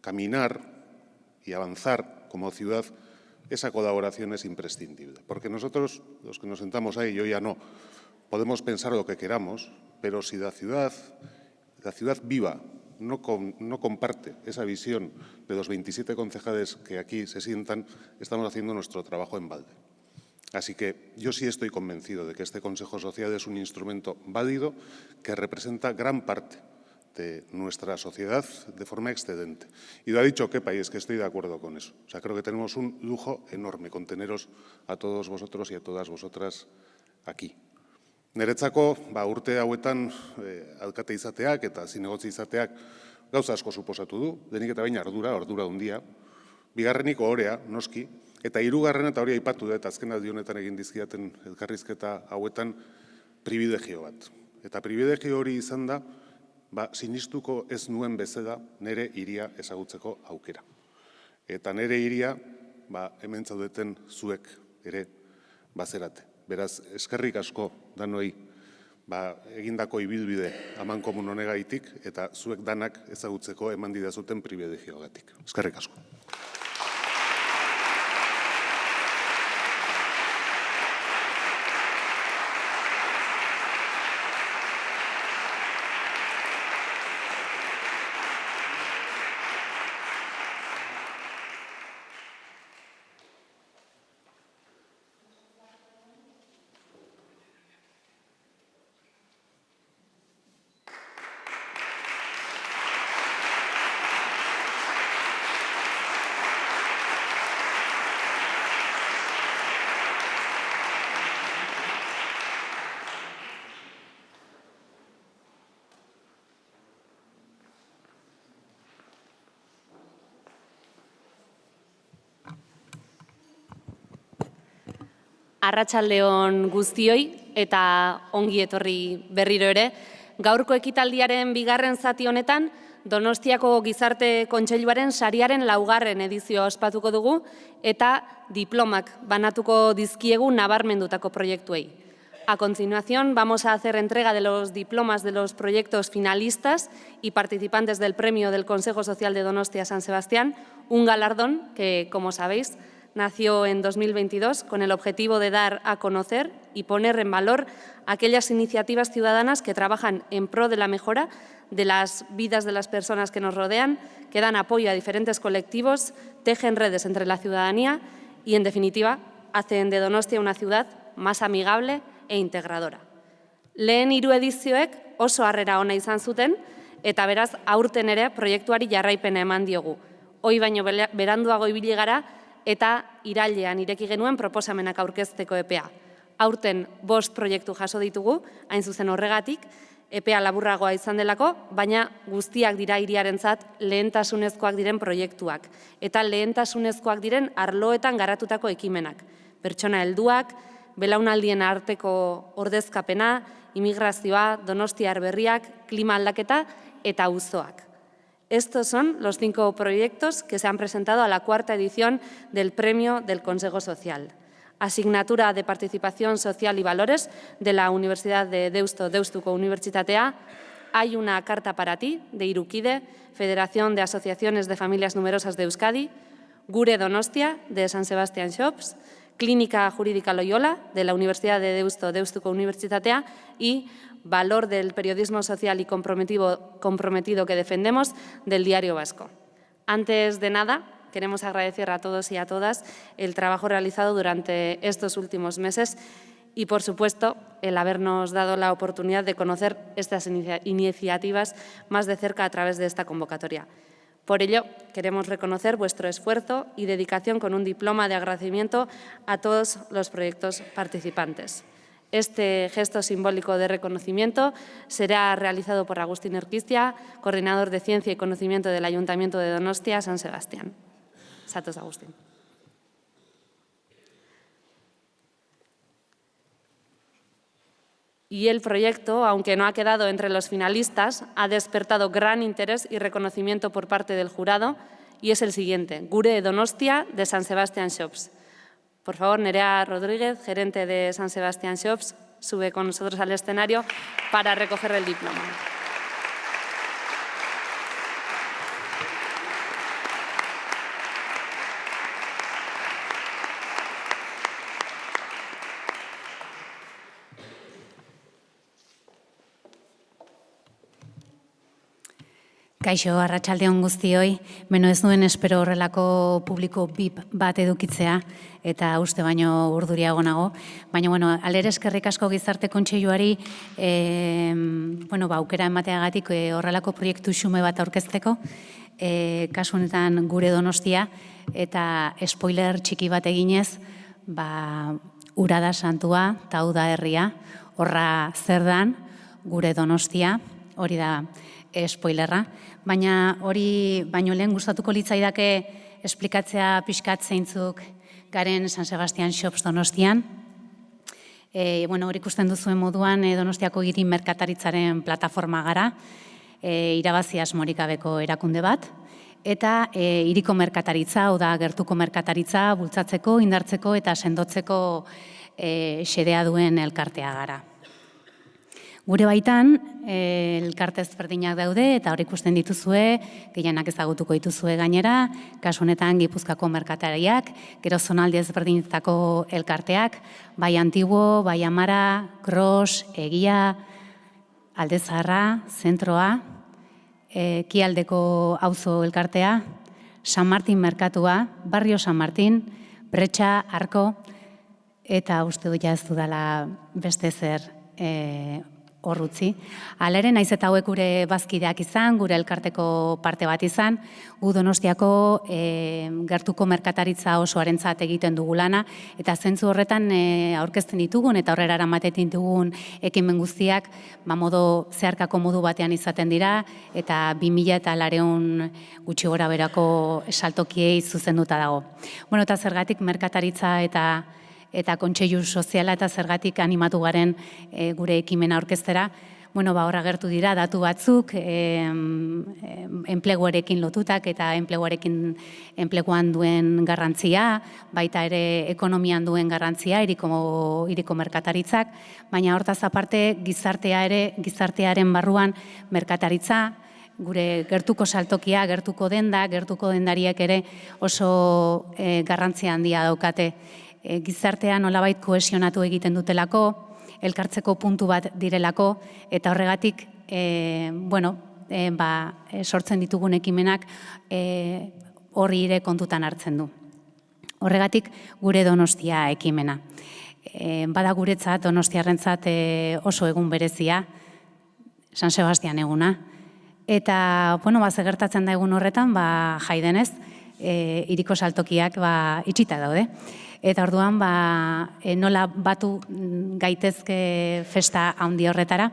caminar y avanzar como ciudad, esa colaboración es imprescindible. Porque nosotros, los que nos sentamos ahí, yo ya no, podemos pensar lo que queramos, pero si la ciudad viva no comparte esa visión de los 27 concejales que aquí se sientan, estamos haciendo nuestro trabajo en balde. Así que yo sí estoy convencido de que este Consejo Social es un instrumento válido que representa gran parte de nuestra sociedad de forma excedente. Y lo ha dicho Kepa, y es que estoy de acuerdo con eso. O sea, creo que tenemos un lujo enorme con teneros a todos vosotros y a todas vosotras aquí. Niretzako, urte hauetan alkate izateak eta zinegotzi izateak gauza asko suposatu du, denik eta baina ordura handia, bigarrenik ohorea, noski, eta hirugarren eta hori aipatu da, eta azken aldi honetan egin dizkidaten elkarrizketa hauetan privilegio bat. Eta privilegio hori izan da, sinistuko ez nuen bezala nire hiria ezagutzeko aukera. Eta nire hiria, hemen zaudeten zuek ere bazerate. Beraz, eskerrik asko danoi egindako ibilbide amankomun honegaitik eta zuek danak ezagutzeko eman didazuten privilegioagatik. Eskerrik asko. Arratsaldeon guztioi eta ongi etorri berriro ere. Gaurko ekitaldiaren bigarren zati honetan, Donostiako Gizarte Kontseiluaren sariaren 4. edizioa ospatuko dugu eta diplomak banatuko dizkiegu nabarmendutako proiektuei. A continuación, vamos a hacer entrega de los diplomas de los proyectos finalistas y participantes del premio del Consejo Social de Donostia San Sebastián, un galardón que, como sabéis, nació en 2022 con el objetivo de dar a conocer y poner en valor aquellas iniciativas ciudadanas que trabajan en pro de la mejora de las vidas de las personas que nos rodean, que dan apoyo a diferentes colectivos, tejen redes entre la ciudadanía y, en definitiva, hacen de Donostia una ciudad más amigable e integradora. Lehen 3 edizioek oso harrera ona izan zuten eta beraz aurten ere proiektuari jarraipena eman diogu. Hoi baino beranduago ibili gara eta irailean ireki genuen proposamenak aurkezteko epea. Aurten 5 proiektu jaso ditugu, hain zuzen horregatik, epea laburragoa izan delako, baina guztiak dira hiriarentzat lehentasunezkoak diren proiektuak eta lehentasunezkoak diren arloetan garatutako ekimenak. Pertsona helduak, belaunaldien arteko ordezkapena, imigrazioa, donostiar berriak, klima aldaketa eta auzoak. Estos son los 5 proyectos que se han presentado a la 4ª edición del Premio del Consejo Social. Asignatura de Participación Social y Valores de la Universidad de Deusto, Deustuko Unibertsitatea. Hay una carta para ti, de Irukide, Federación de Asociaciones de Familias Numerosas de Euskadi. Gure Donostia, de San Sebastián Shops. Clínica Jurídica Loyola, de la Universidad de Deusto, Deustuko Unibertsitatea. Y Valor del periodismo social y comprometido que defendemos, del Diario Vasco. Antes de nada, queremos agradecer a todos y a todas el trabajo realizado durante estos últimos meses y, por supuesto, el habernos dado la oportunidad de conocer estas iniciativas más de cerca a través de esta convocatoria. Por ello, queremos reconocer vuestro esfuerzo y dedicación con un diploma de agradecimiento a todos los proyectos participantes. Este gesto simbólico de reconocimiento será realizado por Agustín Erquistia, coordinador de Ciencia y Conocimiento del Ayuntamiento de Donostia San Sebastián. Satos, Agustín. Y el proyecto, aunque no ha quedado entre los finalistas, ha despertado gran interés y reconocimiento por parte del jurado y es el siguiente: Gure Donostia de San Sebastián Shops. Por favor, Nerea Rodríguez, gerente de San Sebastián Shops, sube con nosotros al escenario para recoger el diploma. Kaixo, arratsaldeon guztioi, beno ez nuen espero horrelako publiko BIP bat edukitzea, eta uste baino urduriago nago. Baina, alere eskerrik asko Gizarte Kontseiluari aukera emateagatik horrelako proiektu xume bat aurkezteko, kasu honetan Gure Donostia, eta spoiler txiki bat eginez, ura da santua, eta hau da herria, horra zer dan, Gure Donostia, hori da spoilerra, baina hori baino lehen gustatuko litzaidake esplikatzea pixkat zeintzuk garen San Sebastián Shops Donostian. Hori ikusten duzuen moduan Donostiako hiri merkataritzaren plataforma gara, irabazi asmorik gabeko erakunde bat, eta hiriko merkataritza, hau da gertuko merkataritza bultzatzeko, indartzeko eta sendotzeko xedea duen elkartea gara. Gure baitan, elkarte ezberdinak daude eta hori ikusten dituzue, gehienak ezagutuko dituzue gainera, kasu honetan Gipuzkoako merkatariak, gero zonalde ezberdinetako elkarteak, bai Antiguo, bai Amara, Cross, Egia, Alde Zaharra, Zentroa, Kialdeko auzo elkartea, San Martin merkatua, Barrio San Martin, Bretxa, Arko, eta uste dut ez dudala beste zer horrutzi. Halere, naiz eta hauek gure bazkideak izan, gure elkarteko parte bat izan, gu Donostiako gertuko merkataritza osoarentzat egiten dugu lana, eta zentzu horretan aurkezten ditugun eta aurrera eramaten ditugun ekimen guztiak modu zeharkako modu batean izaten dira, eta 2000 gutxi gora berako saltokiei zuzenduta dago. Eta zergatik merkataritza eta kontseilu soziala eta zergatik animatu garen gure ekimena aurkeztera, horra gertu dira datu batzuk, enpleguarekin lotutak eta enpleguan duen garrantzia, baita ere ekonomian duen garrantzia, hiriko merkataritzak, baina hortaz aparte gizartearen barruan merkataritza, gure gertuko saltokia, gertuko denda, gertuko dendariek ere oso garrantzia handia daukate. Gizartean nolabait kohesionatu egiten dutelako, elkartzeko puntu bat direlako, eta horregatik sortzen ditugun ekimenak horri ere kontutan hartzen du. Horregatik gure Donostia ekimena. Bada guretzat, Donostiarrentzat oso egun berezia, San Sebastián eguna. Eta, ze gertatzen da egun horretan, jai denez, hiriko saltokiak itxita daude. Eta orduan, nola batu gaitezke festa handi horretara,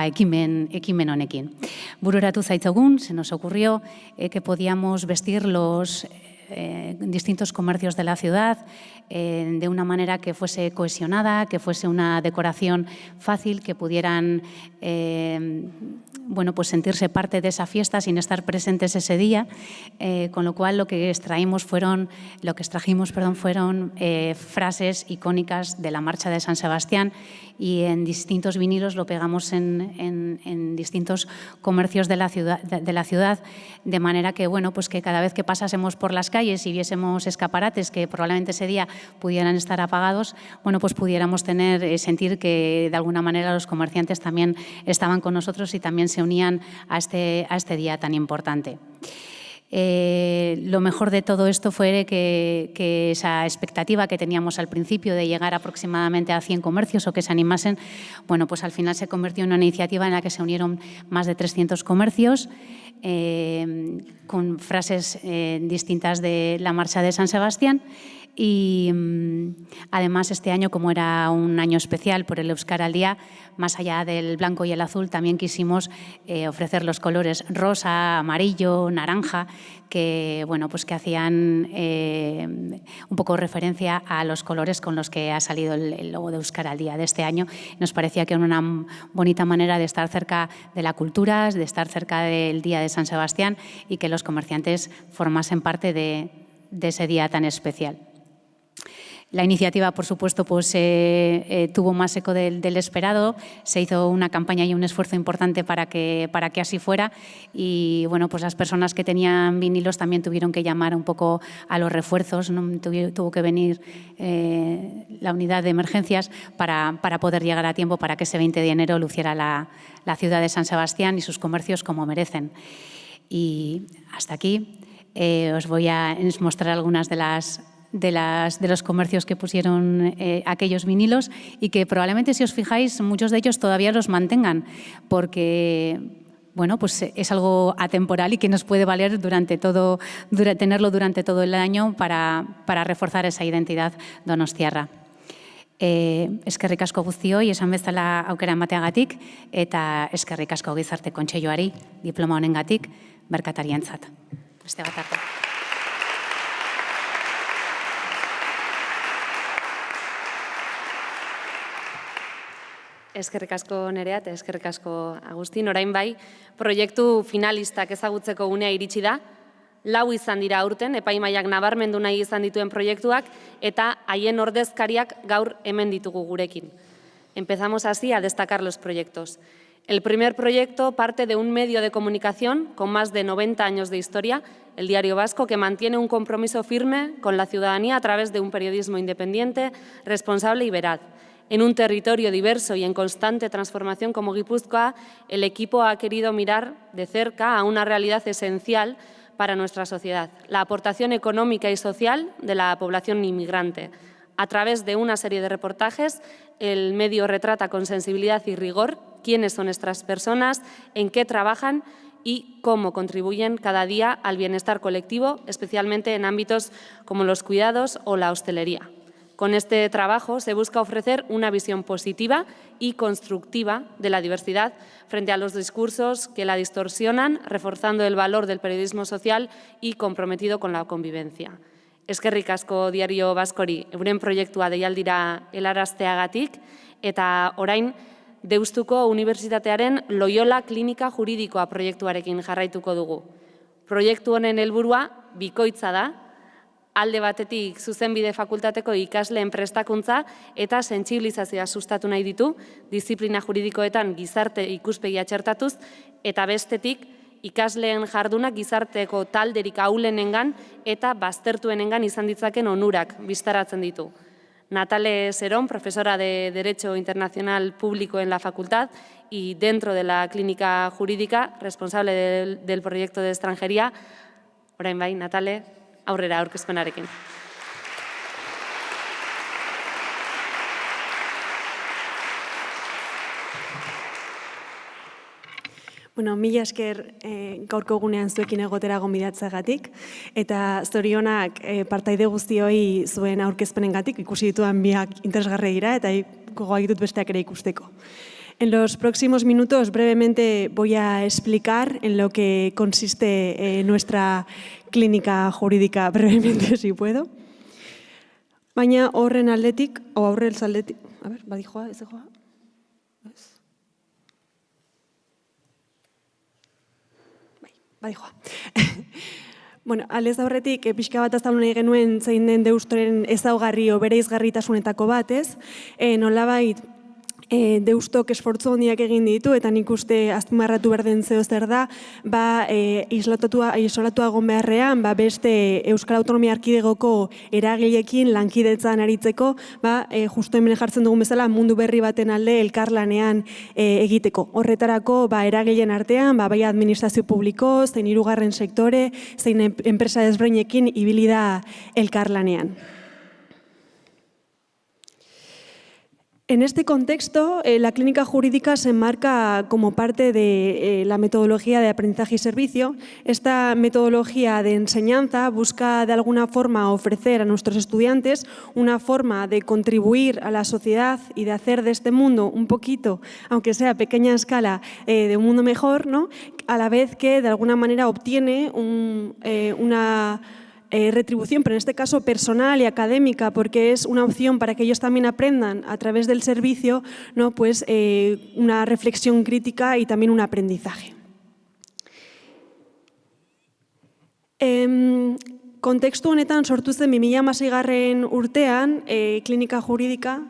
ekimen honekin. Bururatu zaitzogun, se nos ocurrió que podíamos vestir los distintos comercios de la ciudad de una manera que fuese cohesionada, que fuese una decoración fácil, que pudieran sentirse parte de esa fiesta sin estar presentes ese día, con lo cual lo que extrajimos fueron frases icónicas de la marcha de San Sebastián y en distintos vinilos lo pegamos en distintos comercios de la ciudad, de manera que, que cada vez que pasásemos por las calles y viésemos escaparates que probablemente ese día pudieran estar apagados, pudiéramos sentir que de alguna manera los comerciantes también estaban con nosotros y también se unían a este día tan importante. Lo mejor de todo esto fue que esa expectativa que teníamos al principio de llegar aproximadamente a 100 comercios o que se animasen, al final se convirtió en una iniciativa en la que se unieron más de 300 comercios con frases distintas de la marcha de San Sebastián Y además este año, como era un año especial por el Euskara al Día, más allá del blanco y el azul, también quisimos ofrecer los colores rosa, amarillo, naranja, que, bueno, pues que hacían un poco referencia a los colores con los que ha salido el logo de Euskara al Día de este año. Nos parecía que era una bonita manera de estar cerca de la cultura, de estar cerca del Día de San Sebastián y que los comerciantes formasen parte de ese día tan especial. La iniciativa, por supuesto, pues, tuvo más eco del esperado. Se hizo una campaña y un esfuerzo importante para que así fuera. Y bueno, pues las personas que tenían vinilos también tuvieron que llamar un poco a los refuerzos, ¿no? Tuvo que venir la unidad de emergencias para poder llegar a tiempo para que ese 20 de enero luciera la ciudad de San Sebastián y sus comercios como merecen. Y hasta aquí os voy a mostrar algunas de los comercios que pusieron aquellos vinilos y que probablemente, si os fijáis, muchos de ellos todavía los mantengan porque, bueno, pues es algo atemporal y que nos puede valer tenerlo durante todo el año para reforzar esa identidad donostiarra. Eskerrik asko guztioi, esan bezala aukera emateagatik eta eskerrik asko Gizarte Kontseiluari diploma honengatik merkatarientzat. Beste bat arte. Eskerrik asko Nerea eta eskerrik asko Agustin. Orain bai, proiektu finalistak ezagutzeko unea iritsi da. 4 izan dira aurten, epaimaiak nabarmendu nahi izan dituen proiektuak eta haien ordezkariak gaur hemen ditugu gurekin. Empezamos así a destacar los proyectos. El primer proyecto parte de un medio de comunicación con más de 90 años de historia, el Diario Vasco, que mantiene un compromiso firme con la ciudadanía a través de un periodismo independiente, responsable y veraz. En un territorio diverso y en constante transformación como Guipúzcoa, el equipo ha querido mirar de cerca a una realidad esencial para nuestra sociedad, la aportación económica y social de la población inmigrante. A través de una serie de reportajes, el medio retrata con sensibilidad y rigor quiénes son estas personas, en qué trabajan y cómo contribuyen cada día al bienestar colectivo, especialmente en ámbitos como los cuidados o la hostelería. Con este trabajo se busca ofrecer una visión positiva y constructiva de la diversidad frente a los discursos que la distorsionan, reforzando el valor del periodismo social y comprometido con la convivencia. Eskerrik asko Diario Baskori euren proiektua deialdira helarazteagatik eta orain Deustuko Unibertsitatearen Loyola Klinika Juridikoa proiektuarekin jarraituko dugu. Proiektu honen helburua bikoitza da, alde batetik zuzenbide fakultateko ikasleen prestakuntza eta sentsibilizazioa sustatu nahi ditu, disiplina juridikoetan gizarte ikuspegia txertatuz, eta bestetik ikasleen jardunak gizarteko talderik ahulenengan eta baztertuenengan izan ditzaken onurak bistaratzen ditu. Natale Serón, profesora de Derecho Internacional Público en la facultad y dentro de la clínica jurídica, responsable del proyecto de extranjería. Orain bai, Natale, aurrera aurkezpenarekin. Bueno, mila esker gaurko egunean zuekin egotera gonbidatzeagatik eta zorionak partaide guztioi zuen aurkezpenengatik ikusi ditudan biak interesgarri dira eta gogoa ditut besteak ere ikusteko. En los próximos minutos brevemente voy a explicar en lo que consiste nuestra clínica jurídica brevemente, si puedo. Baina horren aldetik, o aurrez aldetik, a ver, badijoa, ez joa? Badijoa. Bueno, aldez aurretik, pixka bat azaldu nahi genuen zein den Deustoren ezaugarri o bereizgarritasunetako bat, ez? Nolabait, Deustok esfortzu handiak egin ditu eta nik uste azpimarratu behar den zeo zer da, isolatuta egon beharrean, beste Euskal Autonomia Erkidegoko eragileekin lankidetzan aritzeko, justu hemen jartzen dugun bezala mundu berri baten alde elkarlanean egiteko. Horretarako eragileen artean, bai administrazio publiko, zein hirugarren sektore, zein enpresa desberdinekin ibili da elkarlanean. En este contexto, la clínica jurídica se enmarca como parte de la metodología de aprendizaje y servicio. Esta metodología de enseñanza busca de alguna forma ofrecer a nuestros estudiantes una forma de contribuir a la sociedad y de hacer de este mundo un poquito, aunque sea a pequeña escala, de un mundo mejor, ¿no? A la vez que de alguna manera obtiene una retribución, pero en este caso personal y académica, porque es una opción para que ellos también aprendan a través del servicio, ¿no? Pues, una reflexión crítica y también un aprendizaje. Kontekstu honetan sortu zen 2016 urtean klinika juridika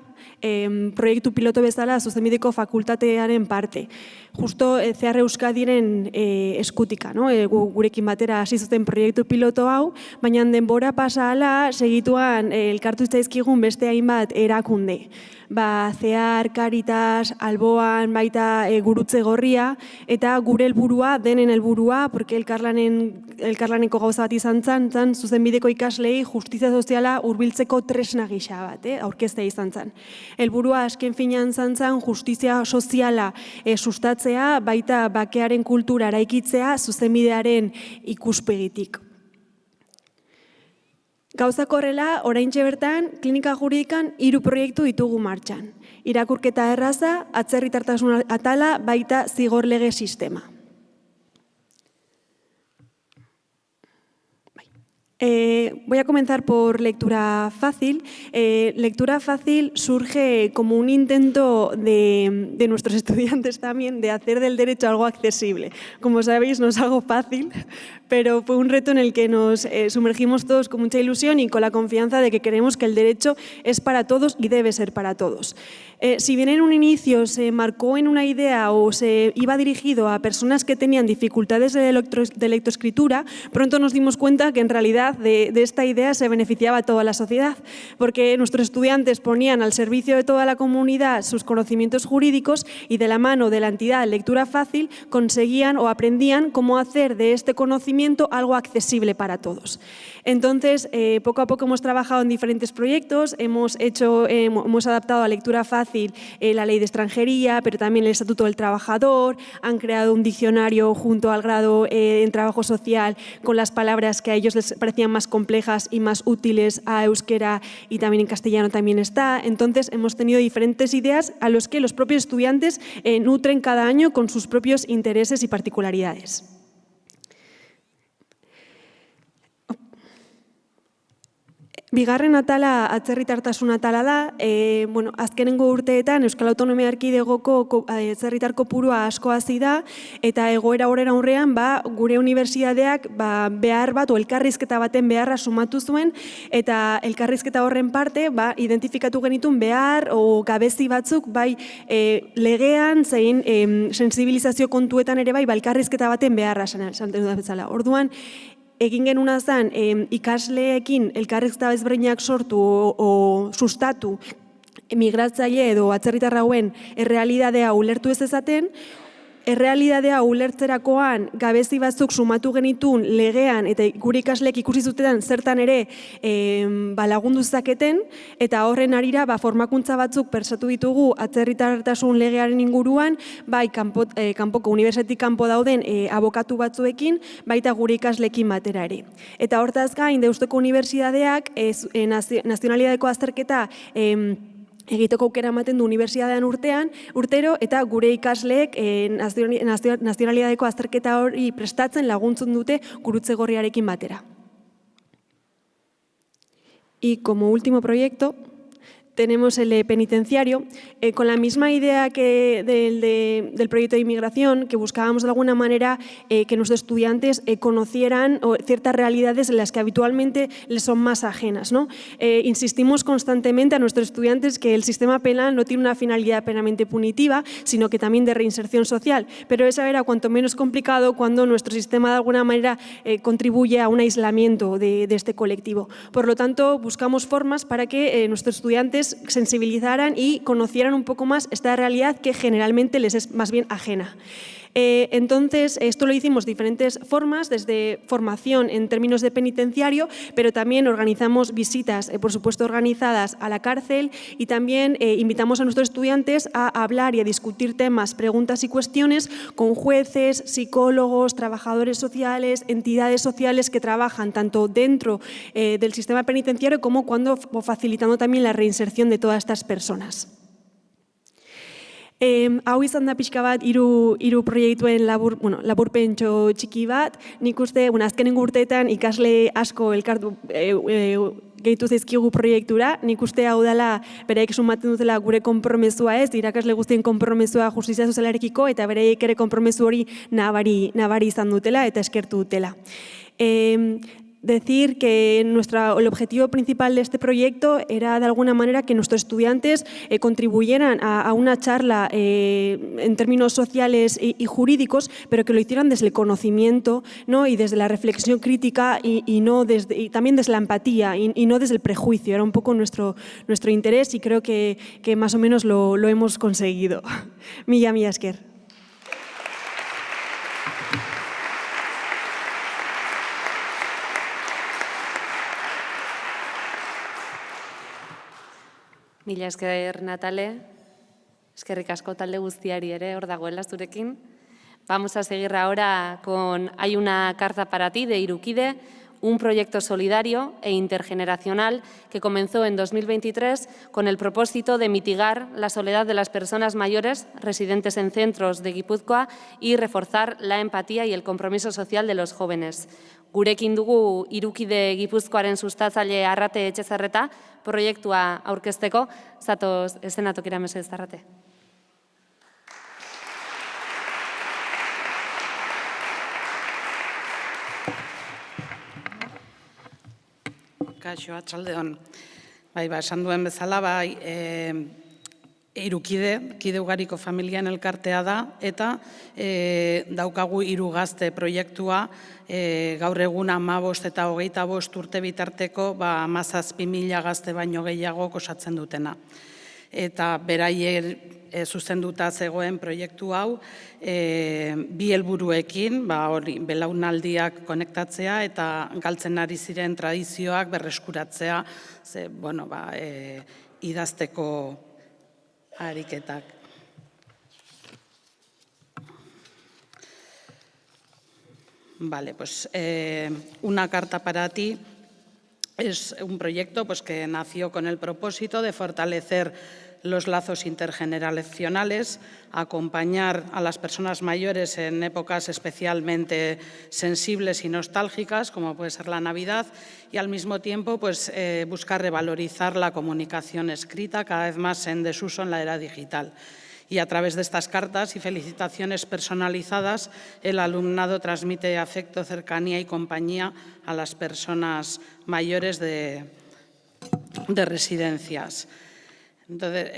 proiektu piloto bezala zuzenbideko fakultatearen parte. Justo CEAR Euskadiren eskutika, gurekin batera hasi zuten proiektu piloto hau, baina denbora pasa ahala segituan elkartu zaizkigun beste hainbat erakunde. CEAR, Caritas, Alboan, baita Gurutze Gorria, eta gure helburua, denen helburua, porque elkarlaneko gauza bat izan zen, zuzenbideko ikaslei justizia soziala hurbiltzeko tresna gisa bat, aurkeztea izan zen. Helburua azken finean zen justizia soziala sustatzea, baita bakearen kultura eraikitzea zuzenbidearen ikuspegitik. Gauzak horrela, oraintxe bertan, klinika juridikan 3 proiektu ditugu martxan. Irakurketa erraza, atzerritartasun atala, baita zigor lege sistema. Voy a comenzar por lectura fácil. Lectura fácil surge como un intento de nuestros estudiantes también de hacer del derecho algo accesible. Como sabéis, no es algo fácil, pero fue un reto en el que nos sumergimos todos con mucha ilusión y con la confianza de que creemos que el derecho es para todos y debe ser para todos. Si bien en un inicio se marcó en una idea o se iba dirigido a personas que tenían dificultades de lectoescritura, pronto nos dimos cuenta que en realidad de esta idea se beneficiaba a toda la sociedad, porque nuestros estudiantes ponían al servicio de toda la comunidad sus conocimientos jurídicos y de la mano de la entidad Lectura Fácil conseguían o aprendían cómo hacer de este conocimiento algo accesible para todos. Entonces, poco a poco hemos trabajado en diferentes proyectos, hemos adaptado a Lectura Fácil la ley de extranjería, pero también el Estatuto del Trabajador, han creado un diccionario junto al grado en trabajo social con las palabras que a ellos les parecían más complejas y más útiles a euskera, y también en castellano también está. Entonces, hemos tenido diferentes ideas a los que los propios estudiantes nutren cada año con sus propios intereses y particularidades. Bigarren atala atzerritartasun atala da. Azkenengo urteetan Euskal Autonomia Erkidegoko atzerritar kopurua asko hazi da, eta egoera horren aurrean gure unibertsitateak behar bat o elkarrizketa baten beharra sumatu zuen, eta elkarrizketa horren parte identifikatu genitun behar o gabezi batzuk legean zein sensibilizazio kontuetan ere elkarrizketa baten beharra esan da bezala. Orduan, egin genuna zen ikasleekin elkarrizketa ezberdinak sortu o sustatu migratzaile edo atzerritar hauen errealitatea ulertu ez ezaten, errealitatea ulertzerakoan gabezi batzuk sumatu genitun legean eta gure ikasleek ikusi zuten zertan ere lagundu zaketen, eta horren arira formakuntza batzuk persatu ditugu atzerritartasun legearen inguruan, kanpoko unibertsitatetik kanpo dauden abokatu batzuekin, baita gure ikasleekin batera ere. Eta hortaz gain, Deustuko Unibertsitateak nazionalitateko azterketa egiteko aukera ematen du unibertsitatean urtero, eta gure ikasleek nazionalitateko azterketa hori prestatzen laguntzen dute Gurutze Gorriarekin batera. Y como último proyecto tenemos el penitenciario, con la misma idea que del proyecto de inmigración, que buscábamos de alguna manera que nuestros estudiantes conocieran ciertas realidades en las que habitualmente les son más ajenas, ¿no? Insistimos constantemente a nuestros estudiantes que el sistema penal no tiene una finalidad penalmente punitiva, sino que también de reinserción social, pero eso era cuanto menos complicado cuando nuestro sistema de alguna manera contribuye a un aislamiento de este colectivo. Por lo tanto, buscamos formas para que nuestros estudiantes sensibilizaran y conocieran un poco más esta realidad que generalmente les es más bien ajena. Entonces, esto lo hicimos de diferentes formas, desde formación en términos de penitenciario, pero también organizamos visitas, por supuesto, organizadas a la cárcel y también invitamos a nuestros estudiantes a hablar y a discutir temas, preguntas y cuestiones con jueces, psicólogos, trabajadores sociales, entidades sociales que trabajan tanto dentro del sistema penitenciario como cuando facilitando también la reinserción de todas estas personas. Hau izan da pixka bat hiru proiektuen laburpentxo txiki bat. Nik uste, azkenengo urteetan ikasle asko elkartu gehitu zaizkigu proiektura. Nik uste hau dela beraiek sumatzen dutela gure konpromezua ez, irakasle guztien konpromezua justizia sozialarekiko eta beraiek ere konpromezu hori nabari izan dutela eta eskertu dutela. Decir que el objetivo principal de este proyecto era de alguna manera que nuestros estudiantes contribuyeran a una charla en términos sociales y jurídicos, pero que lo hicieran desde el conocimiento, ¿no? Y desde la reflexión crítica y también desde la empatía y no desde el prejuicio. Era un poco nuestro interés y creo que más o menos lo hemos conseguido. Mila esker. Mila esker, Natale. Eskerrik asko talde guztiari ere, hor dagoela zurekin. Vamos a seguir ahora con Hay una carta para ti, de Irukide, un proyecto solidario e intergeneracional que comenzó en 2023 con el propósito de mitigar la soledad de las personas mayores residentes en centros de Gipuzkoa y reforzar la empatía y el compromiso social de los jóvenes. Gurekin dugu Irukide Gipuzkoaren sustatzaile Arrate Etxezarreta proiektua aurkezteko. Zatoz eszenatokira mesedez, Arrate. Kaixo, atxaldeon. Esan duen bezala, Irukide, Kide Ugariko Familian elkartea da, eta daukagu Hiru Gazte proiektua, gaur egun 15 eta 25 urte bitarteko 17.000 gazte baino gehiago osatzen dutena. Eta beraiek zuzenduta zegoen proiektu hau, bi helburuekin, belaunaldiak konektatzea eta galtzen ari ziren tradizioak berreskuratzea, idazteko ariketak. Una carta para ti es un proyecto que nació con el propósito de fortalecer los lazos intergeneracionales, acompañar a las personas mayores en épocas especialmente sensibles y nostálgicas, como puede ser la Navidad, y al mismo tiempo buscar revalorizar la comunicación escrita, cada vez más en desuso en la era digital. Y a través de estas cartas y felicitaciones personalizadas, el alumnado transmite afecto, cercanía y compañía a las personas mayores de residencias. Entonces,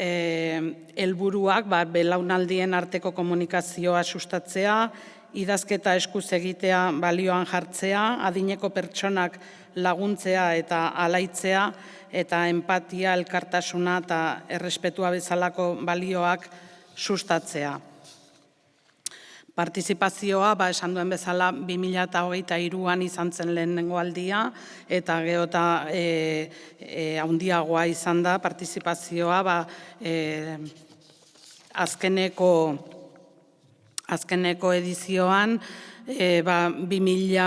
helburuak belaunaldien arteko komunikazioa sustatzea, idazketa eskuz egitea balioan jartzea, adineko pertsonak laguntzea eta alaitzea, eta empatia, elkartasuna eta errespetua bezalako balioak sustatzea. Partizipazioa, esan duen bezala, 2023an izan zen lehenengo aldia, eta geota handiagoa izan da partizipazioa azkeneko edizioan, 2000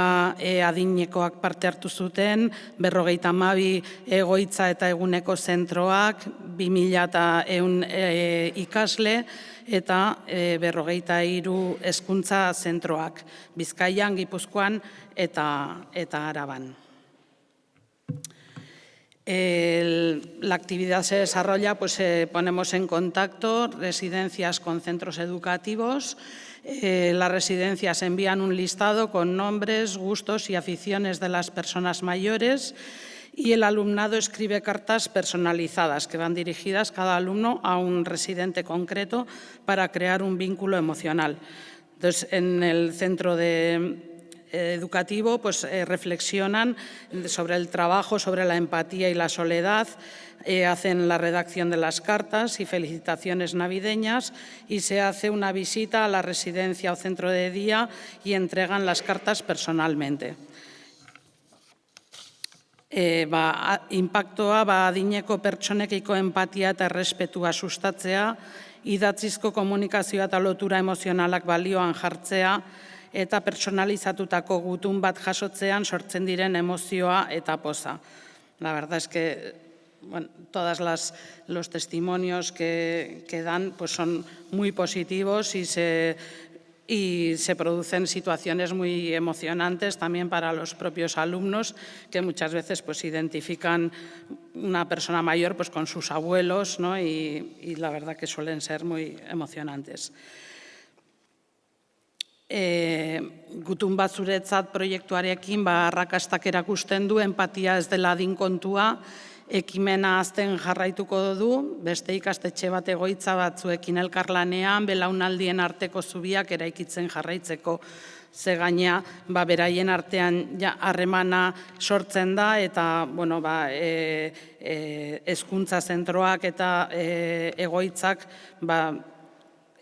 adinekoak parte hartu zuten, 52 egoitza eta eguneko zentroak, 2100 ikasle eta 43 hezkuntza zentroak, Bizkaian, Gipuzkoan eta Araban. La actividad se desarrolla, ponemos en contacto residencias con centros educativos. Las residencias envían un listado con nombres, gustos y aficiones de las personas mayores y el alumnado escribe cartas personalizadas que van dirigidas cada alumno a un residente concreto para crear un vínculo emocional. Entonces, en el centro de educativo pues, reflexionan sobre el trabajo, sobre la empatía y la soledad, hacen la redacción de las cartas y felicitaciones navideñas y se hace una visita a la residencia o centro de día y entregan las cartas personalmente. Inpaktua adineko pertsonekiko empatia eta errespetua sustatzea, idatzizko komunikazioa eta lotura emozionalak balioan jartzea eta personalizatutako gutun bat jasotzean sortzen diren emozioa eta poza. La verdad es que todos los testimonios que dan pues son muy positivos y se producen situaciones muy emocionantes también para los propios alumnos, que muchas veces pues, identifican una persona mayor pues, con sus abuelos, ¿no? y la verdad que suelen ser muy emocionantes. Gutun bat zuretzat proiektuarekin arrakastak erakusten du, empatia ez dela adin kontua, ekimena azten jarraituko du, beste ikastetxe bat egoitza batzuekin elkarlanean, belaunaldien arteko zubiak eraikitzen jarraitzeko. Ze gaina, beraien artean harremana sortzen da, eta hezkuntza zentroak eta egoitzak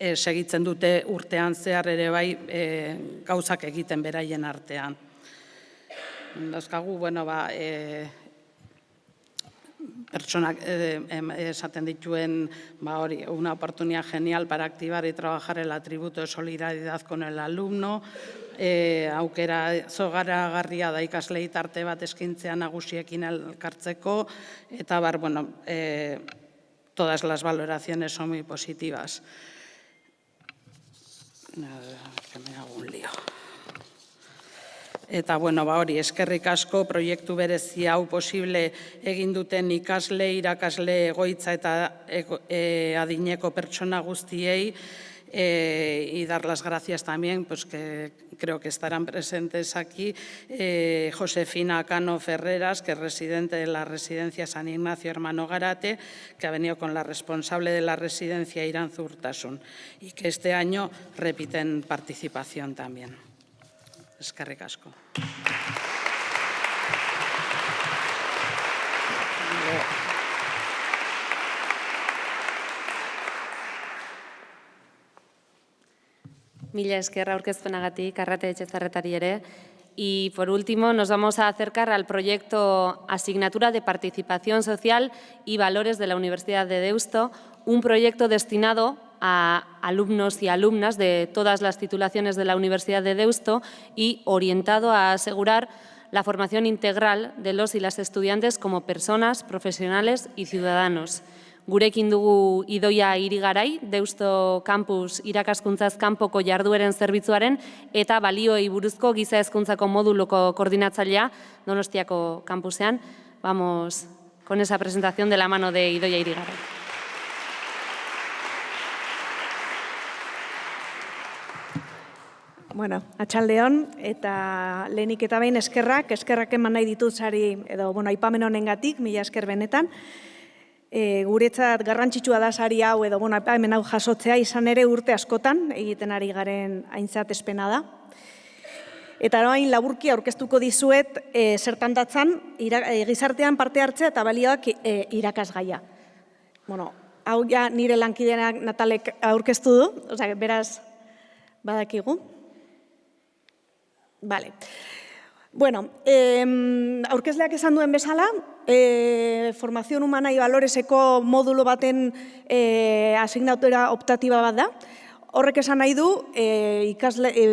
segitzen dute urtean zehar ere bai gauzak egiten beraien artean. Dauzkagu, pertsonak esaten dituen una oportunidad genial para activar y trabajar el atributo de solidaridad con el alumno, aukera zoragarria da ikaslei tarte bat eskaintzea nagusiekin elkartzeko, eta todas las valoraciones son muy positivas. Que me hago un lío. Eta, hori, eskerrik asko proiektu berezi hau posible egin duten ikasle, irakasle, egoitza eta adineko pertsona guztiei, y dar las gracias también, pues que creo que estarán presentes aquí, Josefina Cano Ferreras, que es residente de la residencia San Ignacio Hermano Garate, que ha venido con la responsable de la residencia Irantzu Urtasun, y que este año repiten participación también. Eskerrik asko. Mila esker aurkezpenagatik, Arrate Etxezarretari ere. Y por último nos vamos a acercar al proyecto Asignatura de Participación Social y Valores de la Universidad de Deusto, un proyecto destinado a alumnos y alumnas de todas las titulaciones de la Universidad de Deusto y orientado a asegurar la formación integral de los y las estudiantes como personas, profesionales y ciudadanos. Gurekin dugu Idoia Irigarai, Deusto Campus irakaskuntzaz kanpoko jardueren zerbitzuaren eta balioei buruzko giza hezkuntzako moduluko koordinatzailea Donostiako kampusean. Vamos con esa presentación de la mano de Idoia Irigarai. Atxaldeon, eta lehenik eta behin eskerrak eman nahi ditut sari, edo aipamen honengatik, mila esker benetan. Guretzat garrantzitsua da sari hau, edo aipamen hau jasotzea, izan ere urte askotan, egiten ari garen aintzatespena da. Eta orain laburki aurkeztuko dizuet zertan datzan, gizartean parte hartzea eta balioak irakasgaia. Hau ja nire lankideak Natalek aurkeztu du, beraz badakigu. Vale. Aurkezleak esan duen bezala, Formación Humana y Valoreseko modulo baten asignatura optativa bat da. Horrek esan nahi du,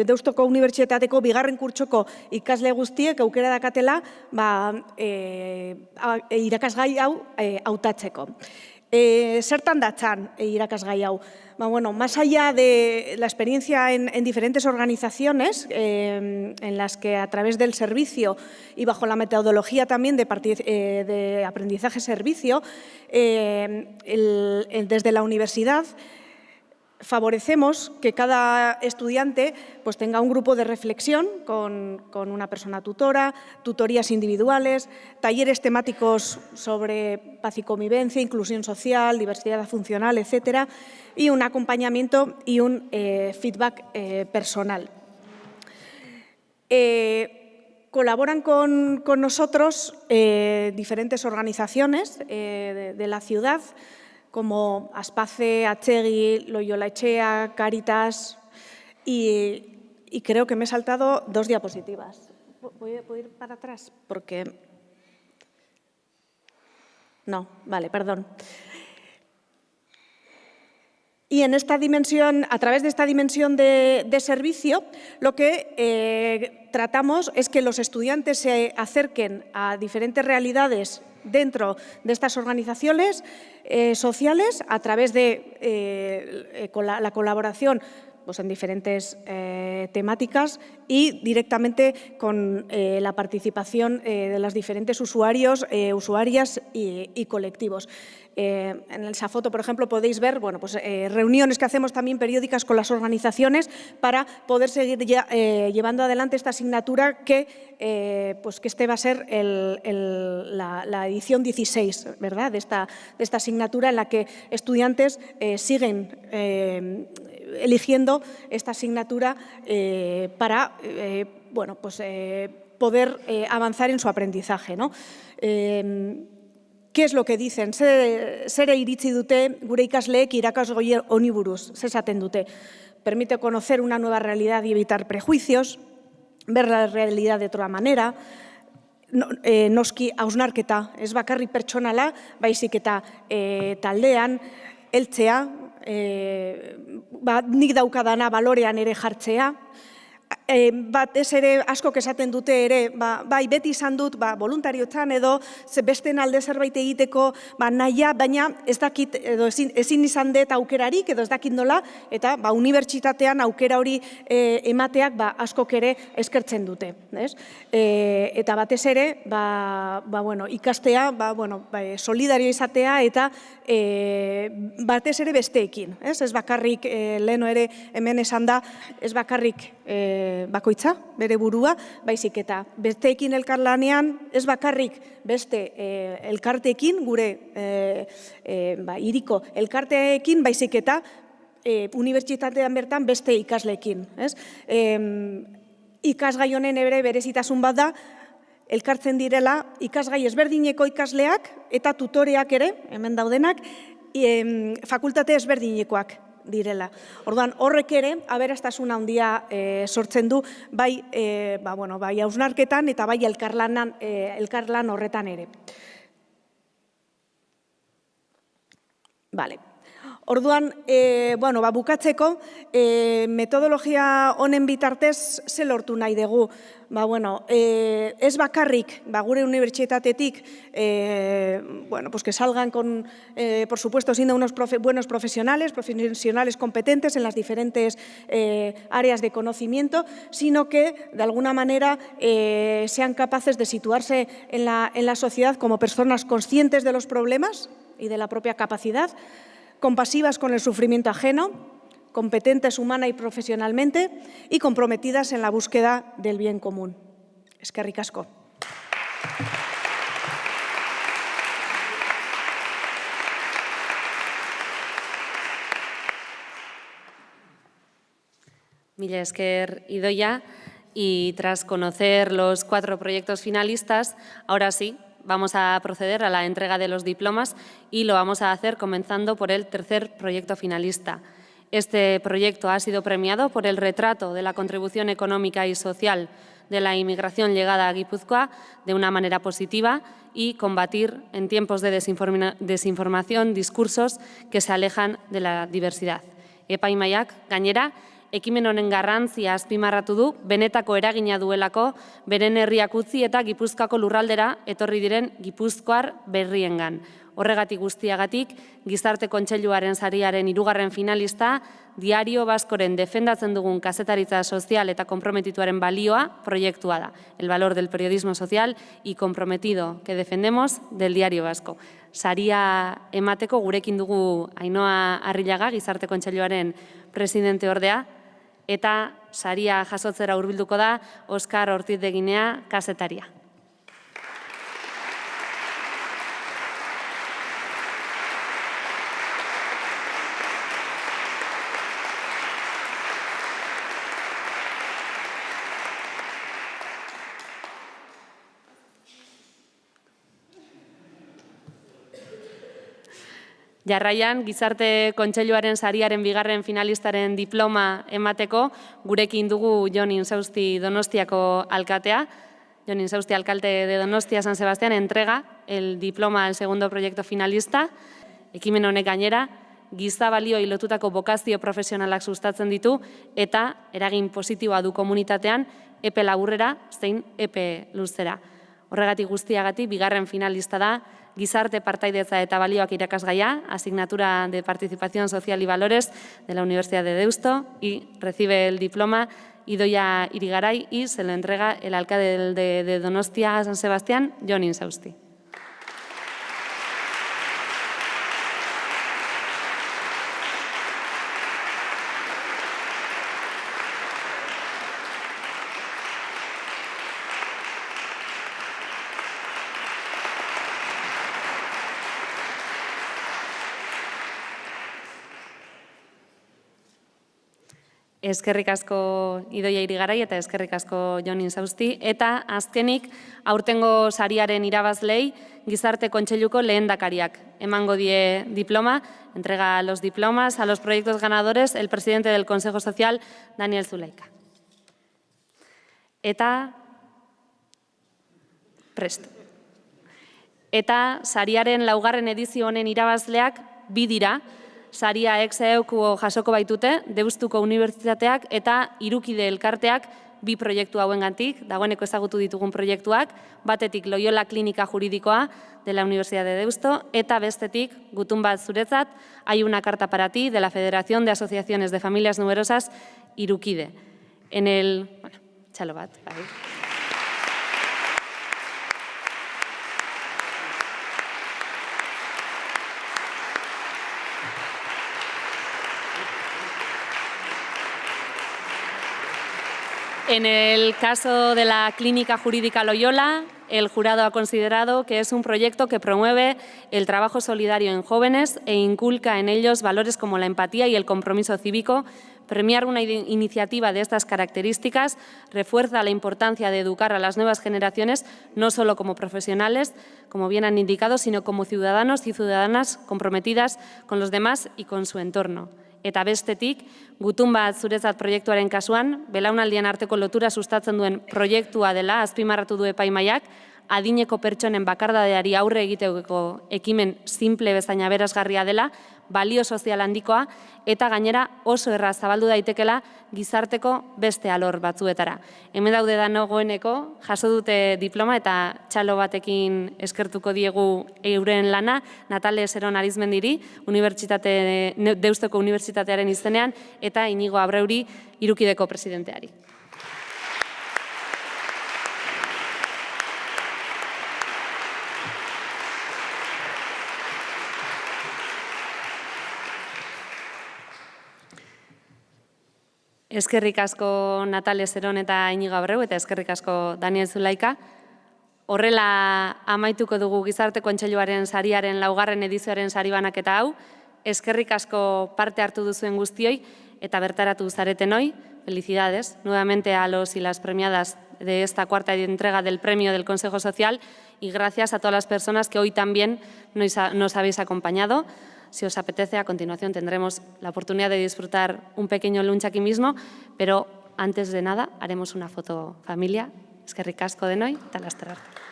Deustoko Unibertsitateko bigarren kurtsoko ikasle guztiek aukera dakatela irakasgai hau hautatzeko. Zertan datzan irakasgai hau? Más allá de la experiencia en diferentes organizaciones, en las que a través del servicio y bajo la metodología también de aprendizaje-servicio, desde la universidad favorecemos que cada estudiante tenga un grupo de reflexión con una persona tutora, tutorías individuales, talleres temáticos sobre paz y convivencia, inclusión social, diversidad funcional, etcétera, y un acompañamiento y un feedback personal. Colaboran con nosotros diferentes organizaciones de la ciudad, como Aspace, Atsegui, Loyola Etxea, Cáritas, y creo que me he saltado 2 diapositivas. ¿Puedo ir para atrás? Porque... No, vale, perdón. Y en esta dimensión, a través de esta dimensión de servicio, lo que tratamos es que los estudiantes se acerquen a diferentes realidades dentro de estas organizaciones sociales a través de la colaboración en diferentes temáticas y directamente con la participación de los diferentes usuarios, usuarias y colectivos. En esa foto, por ejemplo, podéis ver reuniones que hacemos también periódicas con las organizaciones para poder seguir llevando adelante esta asignatura que este va a ser la edición 16, ¿verdad? de esta asignatura en la que estudiantes siguen eligiendo esta asignatura para poder avanzar en su aprendizaje, ¿no? ¿Qué es lo que dicen? Zer iritzi dute gure ikasleek irakasgai honi buruz, zer esaten dute? Permite conocer una nueva realidad y evitar prejuicios, ver la realidad de otra manera, noski hausnarketa, ez bakarrik pertsonala, baizik eta taldean, heltzea, nik daukadana balorean ere jartzea, batez ere askok esaten dute ere, bai beti izan dut voluntariotzan edo besteen alde zerbait egiteko nahia, baina ez dakit edo ezin izan dut aukerarik edo ez dakit nola, eta unibertsitatean aukera hori emateak askok ere eskertzen dute. Eta batez ere ikastea, solidario izatea eta batez ere besteekin. Ez bakarrik, leheno ere hemen esan da, ez bakarrik bakoitza, bere burua, baizik eta besteekin elkarlanean, ez bakarrik beste elkarteekin, gure hiriko elkarteekin, baizik eta unibertsitatean bertan beste ikasleekin. Ikasgai honen ere berezitasun bat da, elkartzen direla ikasgai ezberdineko ikasleak eta tutoreak ere, hemen daudenak, fakultate ezberdinekoak direla. Orduan, horrek ere, aberastasuna handia sortzen du, bai hausnarketan eta bai elkarlan horretan ere. Bale. Orduan, bukatzeko, metodologia honen bitartez ze lortu nahi dugu. Ez bakarrik, gure unibertsitatetik, que salgan con, por supuesto, siendo unos buenos profesionales competentes en las diferentes áreas de conocimiento, sino que, de alguna manera, sean capaces de situarse en la sociedad como personas conscientes de los problemas y de la propia capacidad, compasivas con el sufrimiento ajeno, competentes humana y profesionalmente y comprometidas en la búsqueda del bien común. Eskerrik asko. Mila esker, Idoia, y tras conocer los 4 proyectos finalistas, ahora sí, vamos a proceder a la entrega de los diplomas y lo vamos a hacer comenzando por el 3er proyecto finalista. Este proyecto ha sido premiado por el retrato de la contribución económica y social de la inmigración llegada a Guipúzcoa de una manera positiva y combatir en tiempos de desinformación discursos que se alejan de la diversidad. Epaimahaiak, gainera, ekimen honen garrantzia azpimarratu du, benetako eragina duelako, beren herriak utzi eta Gipuzkoako lurraldera etorri diren gipuzkoar berriengan. Horregatik guztiagatik, Gizarte Kontseiluaren sariaren 3. finalista, Diario Baskoren defendatzen dugun kazetaritza sozial eta konprometituaren balioa proiektua da. El valor del periodismo social y comprometido que defendemos del Diario Vasco. Saria emateko gurekin dugu Ainhoa Arrillaga, Gizarte Kontseiluaren presidente ordea, eta saria jasotzera hurbilduko da Oskar Ortiz de Ginea, kazetaria. Jarraian, Gizarte Kontseiluaren sariaren bigarren finalistaren diploma emateko, gurekin dugu Jon Insausti Donostiako alkatea. Jon Insausti, alcalde de Donostia San Sebastián, entrega el diploma al segundo proyecto finalista. Ekimen honek gainera, giza balioi lotutako bokazio profesionalak sustatzen ditu eta eragin positiboa du komunitatean epe laburrera zein epe luzera. Horregatik guztiagatik, bigarren finalista da, Gizarte Partaidetza eta Balioak irakasgaia, asignatura de Participación Social y Valores de la Universidad de Deusto, y recibe el diploma Idoia Irigaray y se lo entrega el alcalde de Donostia San Sebastián, Jon Insausti. Eskerrik asko Idoia Irigaray eta eskerrik asko Jon Insausti. Eta azkenik, aurtengo sariaren irabazlei, Gizarte Kontseiluko lehendakariak emango die diploma, entrega los diplomas a los proyectos ganadores el presidente del Consejo Social, Daniel Zulaika. Eta prest. Eta sariaren laugarren edizio honen irabazleak bi dira, saria ex-EUko jasoko baitute, Deustuko Unibertsitateak eta Irukide Elkarteak bi proiektu hauengatik, dagoeneko ezagutu ditugun proiektuak, batetik Loyola Klinika Juridikoa de la Universidad de Deusto eta bestetik, gutun bat zuretzat, hay una carta para ti de la Federación de Asociaciones de Familias Numerosas Irukide. En el... Bueno, txalo bat, bai. En el caso de la Clínica Jurídica Loyola, el jurado ha considerado que es un proyecto que promueve el trabajo solidario en jóvenes e inculca en ellos valores como la empatía y el compromiso cívico. Premiar una iniciativa de estas características refuerza la importancia de educar a las nuevas generaciones, no solo como profesionales, como bien han indicado, sino como ciudadanos y ciudadanas comprometidas con los demás y con su entorno. Eta bestetik, gutun bat zuretzat proiektuaren kasuan, belaunaldien arteko lotura sustatzen duen proiektua dela azpimarratu du epaimaiak, adineko pertsonen bakardadeari aurre egiteko ekimen simple bezain aberasgarria dela, balio sozial handikoa, eta gainera oso erraz zabaldu daitekela gizarteko beste alor batzuetara. Hemen daude dagoeneko, jaso dute diploma eta txalo batekin eskertuko diegu euren lana, Natale Seron Arizmendiri, Deustoko Unibertsitatearen izenean, eta Inigo Abreuri, Irukideko presidenteari. Eskerrik asko Natale Seron eta Inigo Abreu eta eskerrik asko Daniel Zulaika. Horrela amaituko dugu Gizarte Kontseiluaren sariaren laugarren edizioaren saribanaketa hau. Eskerrik asko parte hartu duzuen guztioi eta bertaratu zareten hoy. Felicidades nuevamente a los y las premiadas de esta cuarta entrega del premio del Consejo Social y gracias a todas las personas que hoy también nos habéis acompañado. Si os apetece, a continuación tendremos la oportunidad de disfrutar un pequeño lunch aquí mismo, pero antes de nada haremos una foto familia. Eskerrik asko denoi, eta laster arte.